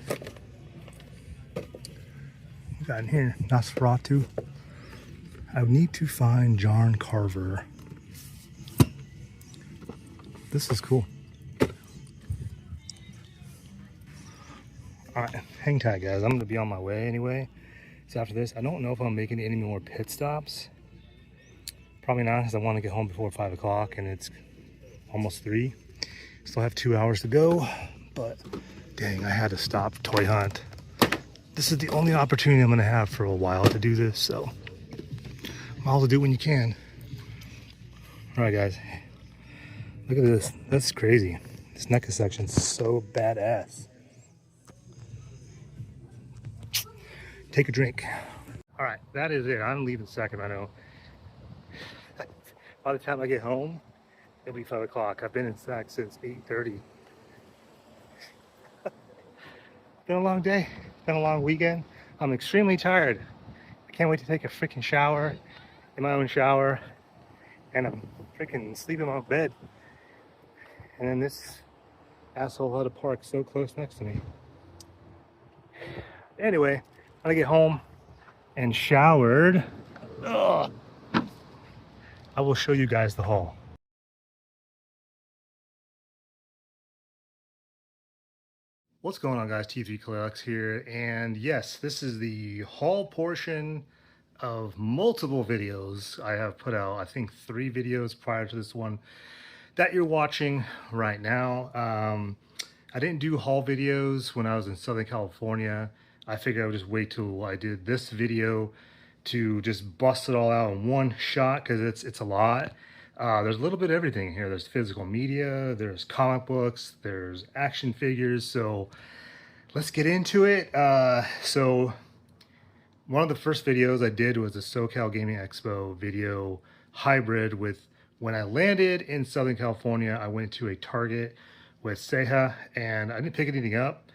We got in here, Nosferatu. I need to find John Carver. This is cool. Alright, hang tight guys. I'm gonna be on my way anyway. So after this, I don't know if I'm making any more pit stops. Probably not, because I want to get home before 5 o'clock and it's almost 3. Still have 2 hours to go, but dang, I had to stop Toy Hunt. This is the only opportunity I'm gonna have for a while to do this, so might as well do it when you can. Alright guys, look at this. That's crazy. This NECA section's so badass. Take a drink. Alright, that is it. I'm leaving Sacramento. By the time I get home, it'll be 5 o'clock. I've been in Sac since 8:30. Been a long day. Been a long weekend. I'm extremely tired. I can't wait to take a freaking shower, in my own shower, and I'm freaking sleeping in my bed. And then this asshole had to park so close next to me. Anyway, I'm gonna get home and showered. Ugh. I will show you guys the haul. What's going on guys, T3 Collects here, and yes, this is the haul portion of multiple videos I have put out. I think 3 videos prior to this one that you're watching right now. I didn't do haul videos when I was in Southern California. I figured I would just wait till I did this video to just bust it all out in one shot, because it's a lot. There's a little bit of everything here. There's physical media, there's comic books, there's action figures. So let's get into it. So one of the first videos I did was a Socal Gaming Expo video hybrid with when I landed in Southern California. I went to a Target with Seha and I didn't pick anything up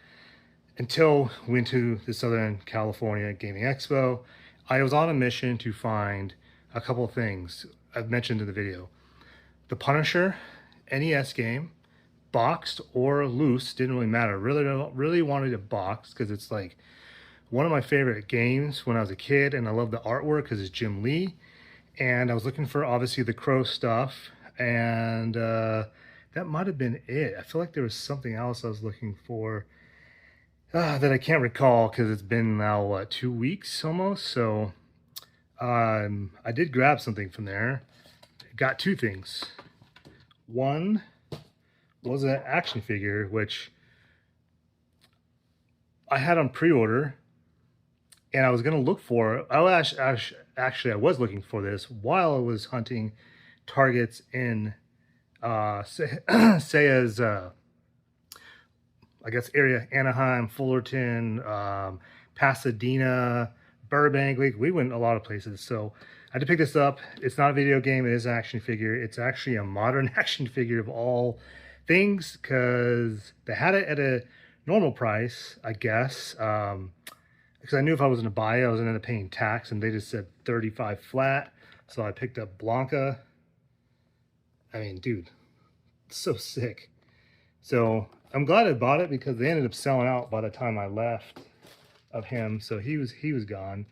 until we went to the Southern California Gaming Expo. I was on a mission to find a couple of things I've mentioned in the video. The Punisher NES game, boxed or loose, didn't really matter. Really wanted it boxed because it's like one of my favorite games when I was a kid, and I love the artwork because it's Jim Lee. And I was looking for obviously the Crow stuff, and that might have been it. I feel like there was something else I was looking for that I can't recall because it's been now what, 2 weeks almost. So I did grab something from there. Got 2 things. One was an action figure, which I had on pre-order, and I was going to look for. Actually, I was looking for this while I was hunting Targets in Saya's I guess area, Anaheim, Fullerton, Pasadena, Burbank. We went a lot of places. So I had to pick this up. It's not a video game. It is an action figure. It's actually a modern action figure of all things, because they had it at a normal price, I guess. Because I knew if I was going to buy it, I was going to end up paying tax, and they just said 35 flat. So I picked up Blanca. I mean, dude, so sick. So I'm glad I bought it because they ended up selling out by the time I left of him. So he was gone.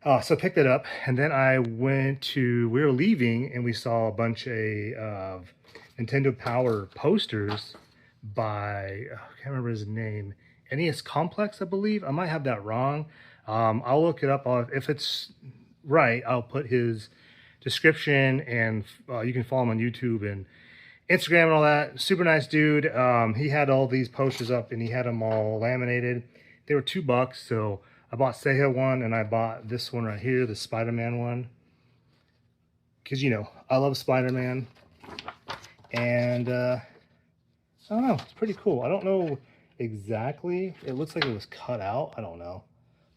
So I picked it up, and then we were leaving, and we saw a bunch of Nintendo Power posters by, I can't remember his name, NES Complex, I believe. I might have that wrong. I'll look it up. If it's right, I'll put his description, and you can follow him on YouTube and Instagram and all that. Super nice dude. He had all these posters up, and he had them all laminated. They were $2, so I bought Seiya one, and I bought this one right here, the Spider-Man one. Because, you know, I love Spider-Man. And, I don't know, it's pretty cool. I don't know exactly. It looks like it was cut out. I don't know.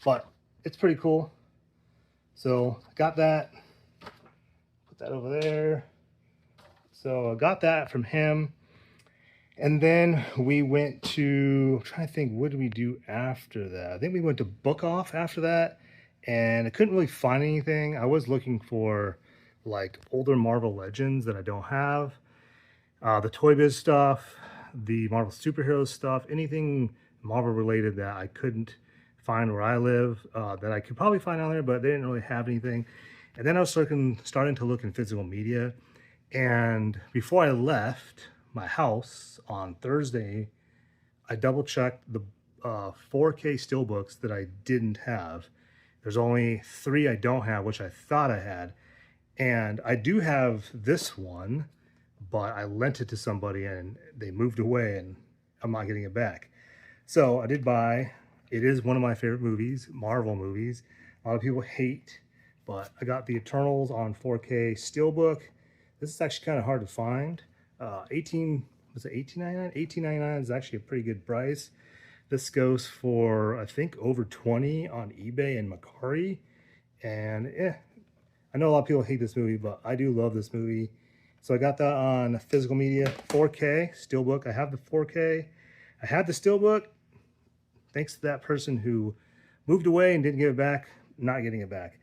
But it's pretty cool. So, I got that. Put that over there. So, I got that from him. And then we went to, I'm trying to think, what did we do after that? I think we went to Book Off after that, and I couldn't really find anything. I was looking for like older Marvel Legends that I don't have, the Toy Biz stuff, the Marvel Superheroes stuff, anything Marvel related that I couldn't find where I live, that I could probably find out there, but they didn't really have anything. And then I was starting to look in physical media, and before I left my house on Thursday, I double checked the 4K steelbooks that I didn't have. There's only 3 I don't have, which I thought I had. And I do have this one, but I lent it to somebody and they moved away and I'm not getting it back. So I did buy, it is one of my favorite movies, Marvel movies. A lot of people hate, but I got the Eternals on 4K steelbook. This is actually kind of hard to find. Was it $18.99? $18.99 is actually a pretty good price. This goes for, I think, over $20 on eBay and Mercari. And I know a lot of people hate this movie, but I do love this movie. So I got that on physical media, 4K steelbook. I have the 4K. I had the steelbook. Thanks to that person who moved away and didn't give it back, not getting it back.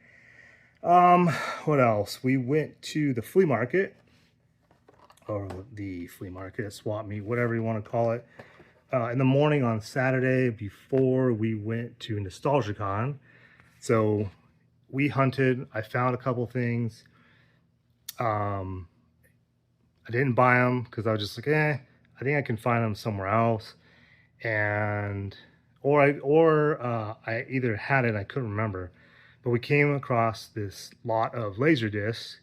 What else? We went to the flea market. Or the flea market, swap meet, whatever you want to call it, in the morning on Saturday before we went to NostalgiaCon. So we hunted. I found a couple things. I didn't buy them because I was just like, I think I can find them somewhere else. And or I either had it, I couldn't remember. But we came across this lot of laser discs.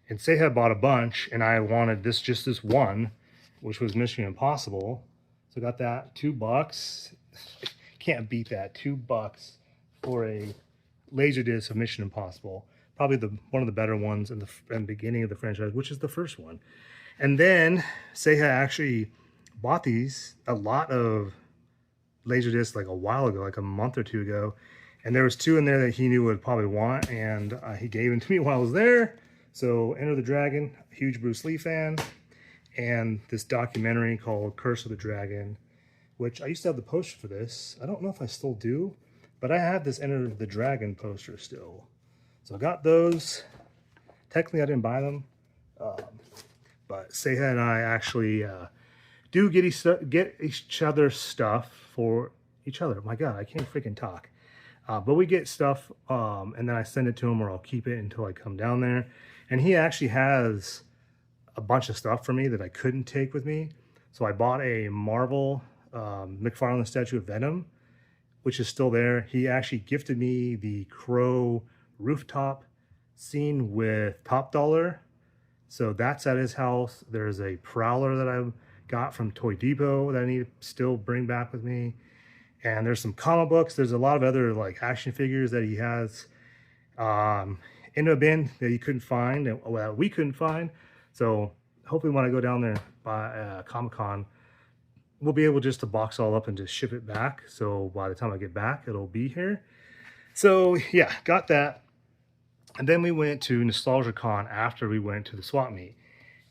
And Seiya bought a bunch, and I wanted just this one, which was Mission Impossible. So I got that, $2. Can't beat that, $2 for a Laserdisc of Mission Impossible. Probably one of the better ones in the beginning of the franchise, which is the first one. And then Seiya actually bought a lot of Laserdiscs like a while ago, like a month or 2 ago. And there was 2 in there that he knew would probably want, and he gave them to me while I was there. So Enter the Dragon, huge Bruce Lee fan, and this documentary called Curse of the Dragon, which I used to have the poster for this. I don't know if I still do, but I have this Enter the Dragon poster still. So I got those. Technically, I didn't buy them, but Seiya and I actually do get each other stuff for each other. My God, I can't freaking talk. But we get stuff, and then I send it to him, or I'll keep it until I come down there. And he actually has a bunch of stuff for me that I couldn't take with me. So I bought a Marvel McFarlane statue of Venom, which is still there. He actually gifted me the Crow rooftop scene with Top Dollar. So that's at his house. There's a Prowler that I got from Toy Depot that I need to still bring back with me. And there's some comic books. There's a lot of other like action figures that he has in a bin that he couldn't find, and that we couldn't find. So hopefully when I go down there by Comic-Con, we'll be able just to box all up and just ship it back. So by the time I get back, it'll be here. So yeah, got that. And then we went to NostalgiaCon after we went to the swap meet.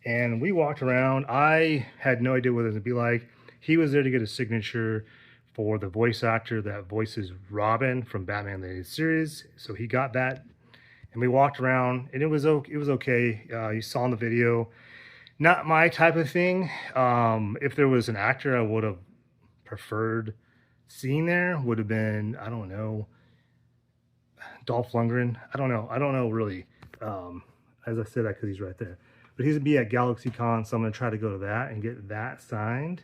And we walked around. I had no idea what it would be like. He was there to get a signature for the voice actor that voices Robin from Batman the Animated Series. So he got that. And we walked around, and it was okay. You saw in the video, Not my type of thing. If there was an actor I would have preferred seeing there, would have been, I don't know, Dolph Lundgren. I don't know. I don't know really. As I said that because he's right there. But he's gonna be at GalaxyCon, so I'm gonna try to go to that and get that signed.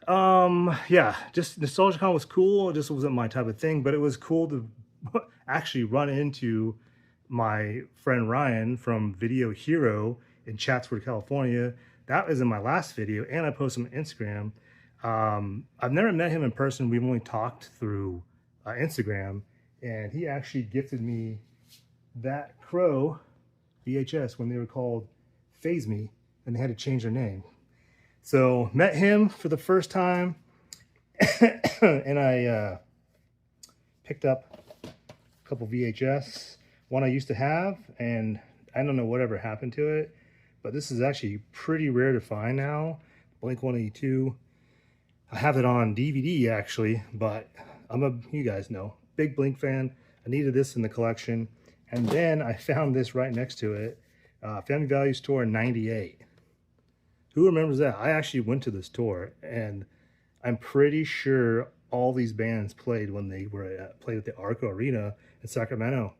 Yeah, just NostalgiaCon was cool. It just wasn't my type of thing, but it was cool to actually run into my friend Ryan from Video Hero in Chatsworth, California. That was in my last video, and I posted on Instagram. I've never met him in person. We've only talked through Instagram, and he actually gifted me that Crow VHS when they were called Phase Me, and they had to change their name. So met him for the first time, and I picked up a couple VHS. One I used to have, and I don't know whatever happened to it, but this is actually pretty rare to find now. Blink-182. I have it on DVD actually, but you guys know, big Blink fan. I needed this in the collection. And then I found this right next to it, Family Value Store in '98. Who remembers that? I actually went to this tour, and I'm pretty sure all these bands played when they were played at the Arco Arena in Sacramento.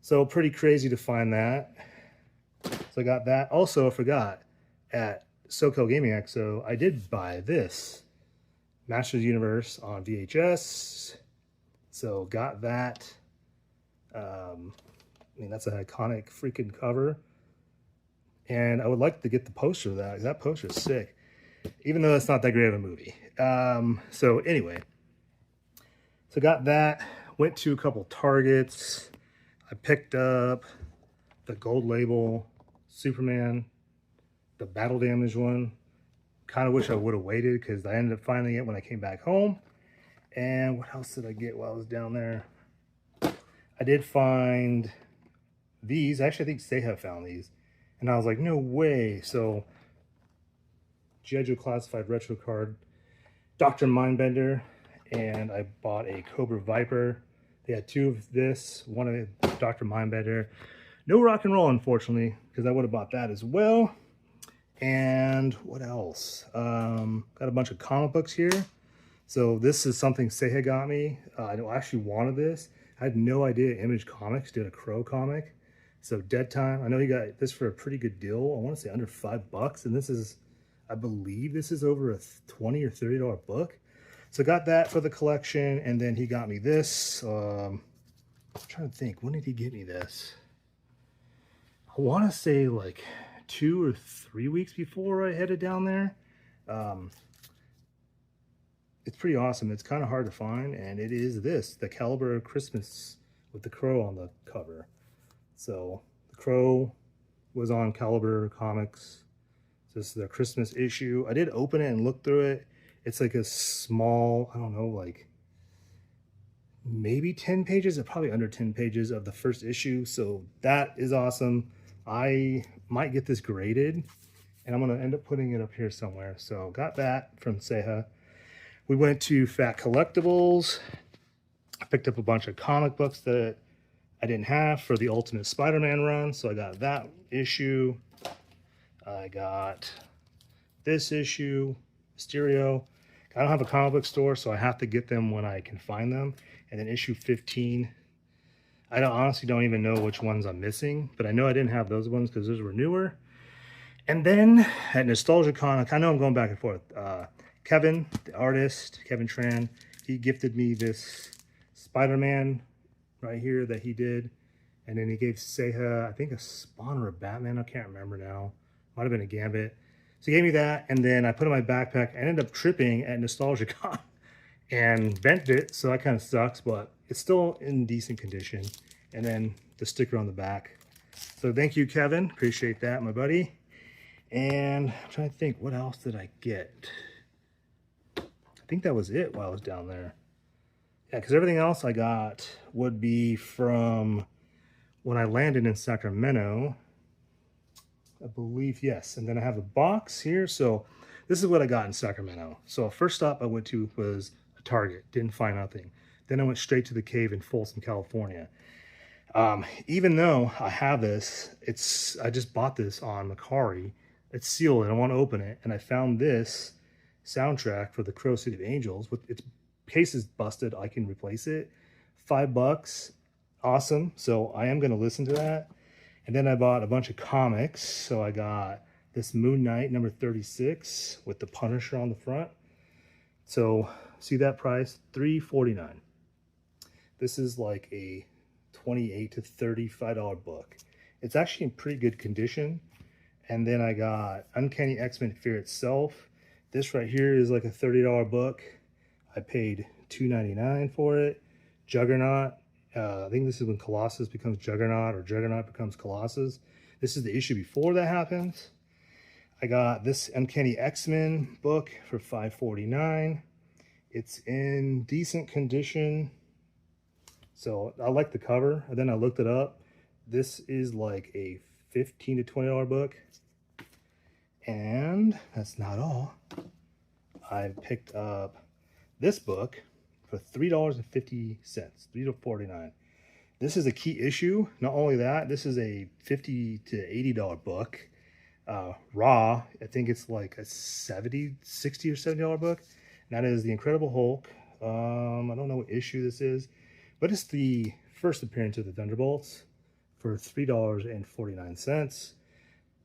So pretty crazy to find that. So I got that. Also, I forgot, at Socal Gaming Expo, I did buy this, Masters of the Universe on VHS. So got that. I mean, that's an iconic freaking cover. And I would like to get the poster of that, because that poster is sick, even though it's not that great of a movie. So anyway, so got that, went to a couple Targets. I picked up the gold label Superman, the battle damage one. Kind of wish I would have waited, because I ended up finding it when I came back home. And what else did I get while I was down there? I did find these. Actually, I think Seha found these. And I was like, no way. So, G.I. Joe Classified Retro Card, Dr. Mindbender, and I bought a Cobra Viper. They had two of this, one of Dr. Mindbender. No rock and roll, unfortunately, because I would have bought that as well. And what else? Got a bunch of comic books here. So this is something Seha got me. I actually wanted this. I had no idea Image Comics did a Crow comic. So Dead Time, I know he got this for a pretty good deal. I want to say under $5, and this is, I believe this is over a $20 or $30 book. So got that for the collection, and then he got me this. I'm trying to think, when did he get me this? I want to say like 2 or 3 weeks before I headed down there. It's pretty awesome. It's kind of hard to find, and it is this, the Caliber Christmas with the crow on the cover. So the Crow was on Caliber Comics. So this is their Christmas issue. I did open it and look through it. It's like a small, I don't know, like maybe 10 pages or probably under 10 pages of the first issue. So that is awesome. I might get this graded, and I'm going to end up putting it up here somewhere. So got that from Seha. We went to Fat Collectibles. I picked up a bunch of comic books that I didn't have for the Ultimate Spider-Man run, so I got that issue. I got this issue, Mysterio. I don't have a comic book store, so I have to get them when I can find them. And then issue 15. I honestly don't even know which ones I'm missing, but I know I didn't have those ones because those were newer. And then at NostalgiaCon, I know I'm going back and forth. Kevin, the artist, Kevin Tran, he gifted me this Spider-Man right here that he did, and then he gave Seha, I think, a Spawn or a Batman. I can't remember now. Might have been a Gambit. So he gave me that, and then I put it in my backpack. I ended up tripping at NostalgiaCon and bent it, so that kind of sucks, but it's still in decent condition. And then the sticker on the back. So thank you, Kevin. Appreciate that, my buddy. And I'm trying to think, what else did I get? I think that was it while I was down there. Yeah, because everything else I got would be from when I landed in Sacramento. I believe, yes. And then I have a box here. So this is what I got in Sacramento. So first stop I went to was a Target. Didn't find nothing. Then I went straight to the cave in Folsom, California. Even though I have this, I just bought this on Macari. it's sealed and I want to open it. And I found this soundtrack for the Crow City of Angels. With its case is busted, I can replace it. $5, awesome. So I am going to listen to that. And then I bought a bunch of comics. So I got this Moon Knight number 36 with the Punisher on the front. So see that price, $3.49. This is like a $28 to $35 book. It's actually in pretty good condition. And then I got Uncanny X-Men Fear Itself. This right here is like a $30 book. I paid $2.99 for it. Juggernaut. I think this is when Colossus becomes Juggernaut or Juggernaut becomes Colossus. This is the issue before that happens. I got this Uncanny X-Men book for $5.49. It's in decent condition. So I like the cover. And then I looked it up. This is like a $15 to $20 book. And that's not all. I picked up this book for $3.50, $3.49. This is a key issue. Not only that, this is a $50 to $80 book. Raw, I think it's like a $60 or $70 book. And that is The Incredible Hulk. I don't know what issue this is, but it's the first appearance of the Thunderbolts for $3.49.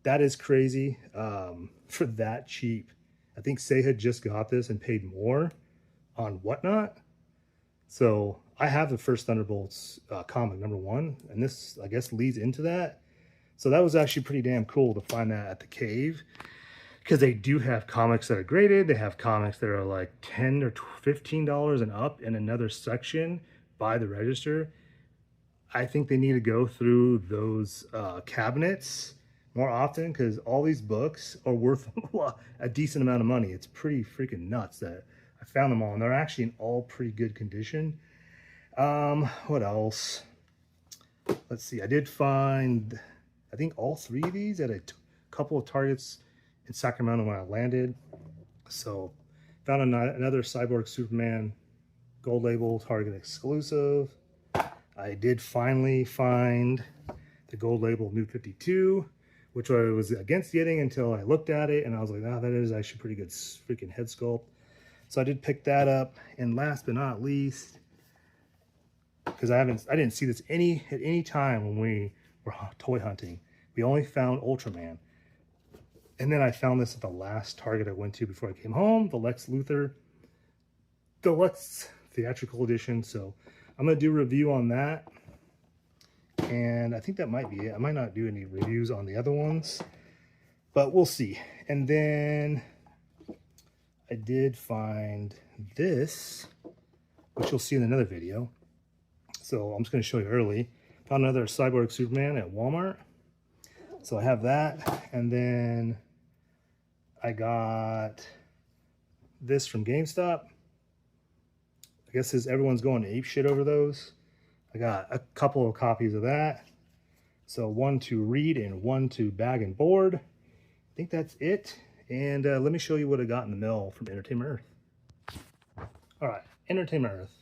That is crazy for that cheap. I think Seha just got this and paid more on Whatnot. So I have the first Thunderbolts comic #1, and this, I guess, leads into that. So that was actually pretty damn cool to find that at the cave, because they do have comics that are graded. They have comics that are like $10 or $15 and up in another section by the register. I think they need to go through those cabinets more often, because all these books are worth a decent amount of money. It's pretty freaking nuts that I found them all, and they're actually in all pretty good condition. What else? Let's see. I did find, I think, all 3 of these at a couple of Targets in Sacramento when I landed. So found another Cyborg Superman gold label Target exclusive. I did finally find the gold label New 52, which I was against getting until I looked at it and I was like, oh, that is actually pretty good freaking head sculpt. So I did pick that up. And last but not least, because I didn't see this at any time when we were toy hunting, we only found Ultraman. And then I found this at the last Target I went to before I came home, the Lex Luthor Deluxe Theatrical Edition. So I'm going to do a review on that. And I think that might be it. I might not do any reviews on the other ones, but we'll see. And then I did find this, which you'll see in another video. So I'm just going to show you early. Found another Cyborg Superman at Walmart. So I have that. And then I got this from GameStop. I guess everyone's going to ape shit over those. I got a couple of copies of that. So one to read and one to bag and board. I think that's it. And let me show you what I got in the mail from Entertainment Earth. All right, Entertainment Earth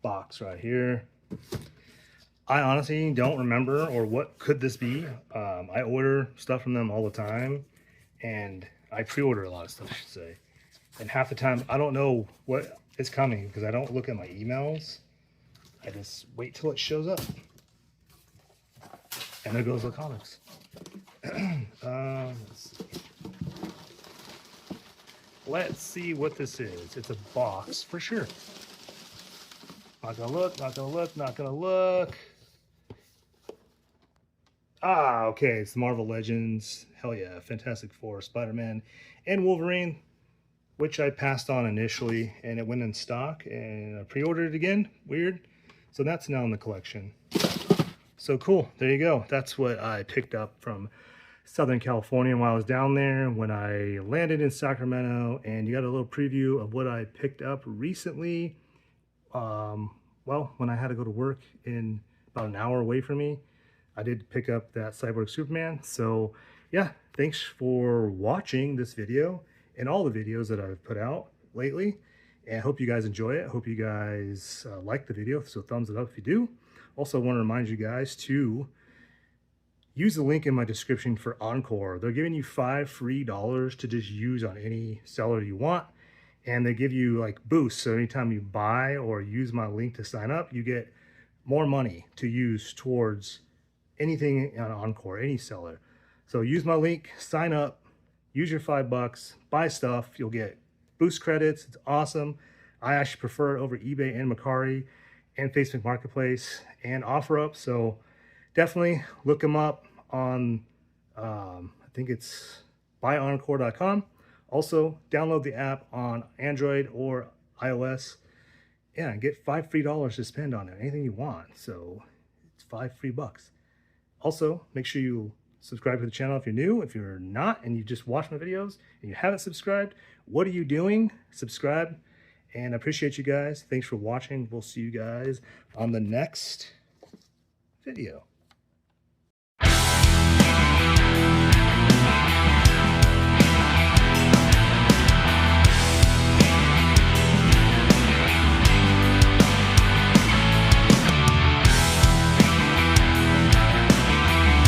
box right here. I honestly don't remember, or what could this be. I order stuff from them all the time, and I pre-order a lot of stuff, I should say. And half the time, I don't know what is coming because I don't look at my emails. I just wait till it shows up. And there goes the comics. Let's see what this is. It's a box for sure. Not gonna look, not gonna look, not gonna look. Ah, okay, it's the Marvel Legends. Hell yeah, Fantastic Four, Spider-Man, and Wolverine, which I passed on initially, and it went in stock, and I pre-ordered it again. Weird. So that's now in the collection. So cool, there you go. That's what I picked up from Southern California while I was down there when I landed in Sacramento, and you got a little preview of what I picked up recently. Well, when I had to go to work in about an hour away from me, I did pick up that Cyborg Superman. So yeah, thanks for watching this video and all the videos that I've put out lately. And I hope you guys enjoy it. I hope you guys like the video. So thumbs it up if you do. Also, I want to remind you guys to use the link in my description for Encore. They're giving you $5 free to just use on any seller you want. And they give you like boosts. So anytime you buy or use my link to sign up, you get more money to use towards anything on Encore, any seller. So use my link, sign up, use your $5, buy stuff. You'll get boost credits. It's awesome. I actually prefer it over eBay and Mercari and Facebook Marketplace and OfferUp. So definitely look them up on, I think it's buyoncore.com. Also, download the app on Android or iOS. Yeah, and get $5 free to spend on it. Anything you want. So it's $5 free. Also, make sure you subscribe to the channel if you're new. If you're not and you just watch my videos and you haven't subscribed, what are you doing? Subscribe. And I appreciate you guys. Thanks for watching. We'll see you guys on the next video.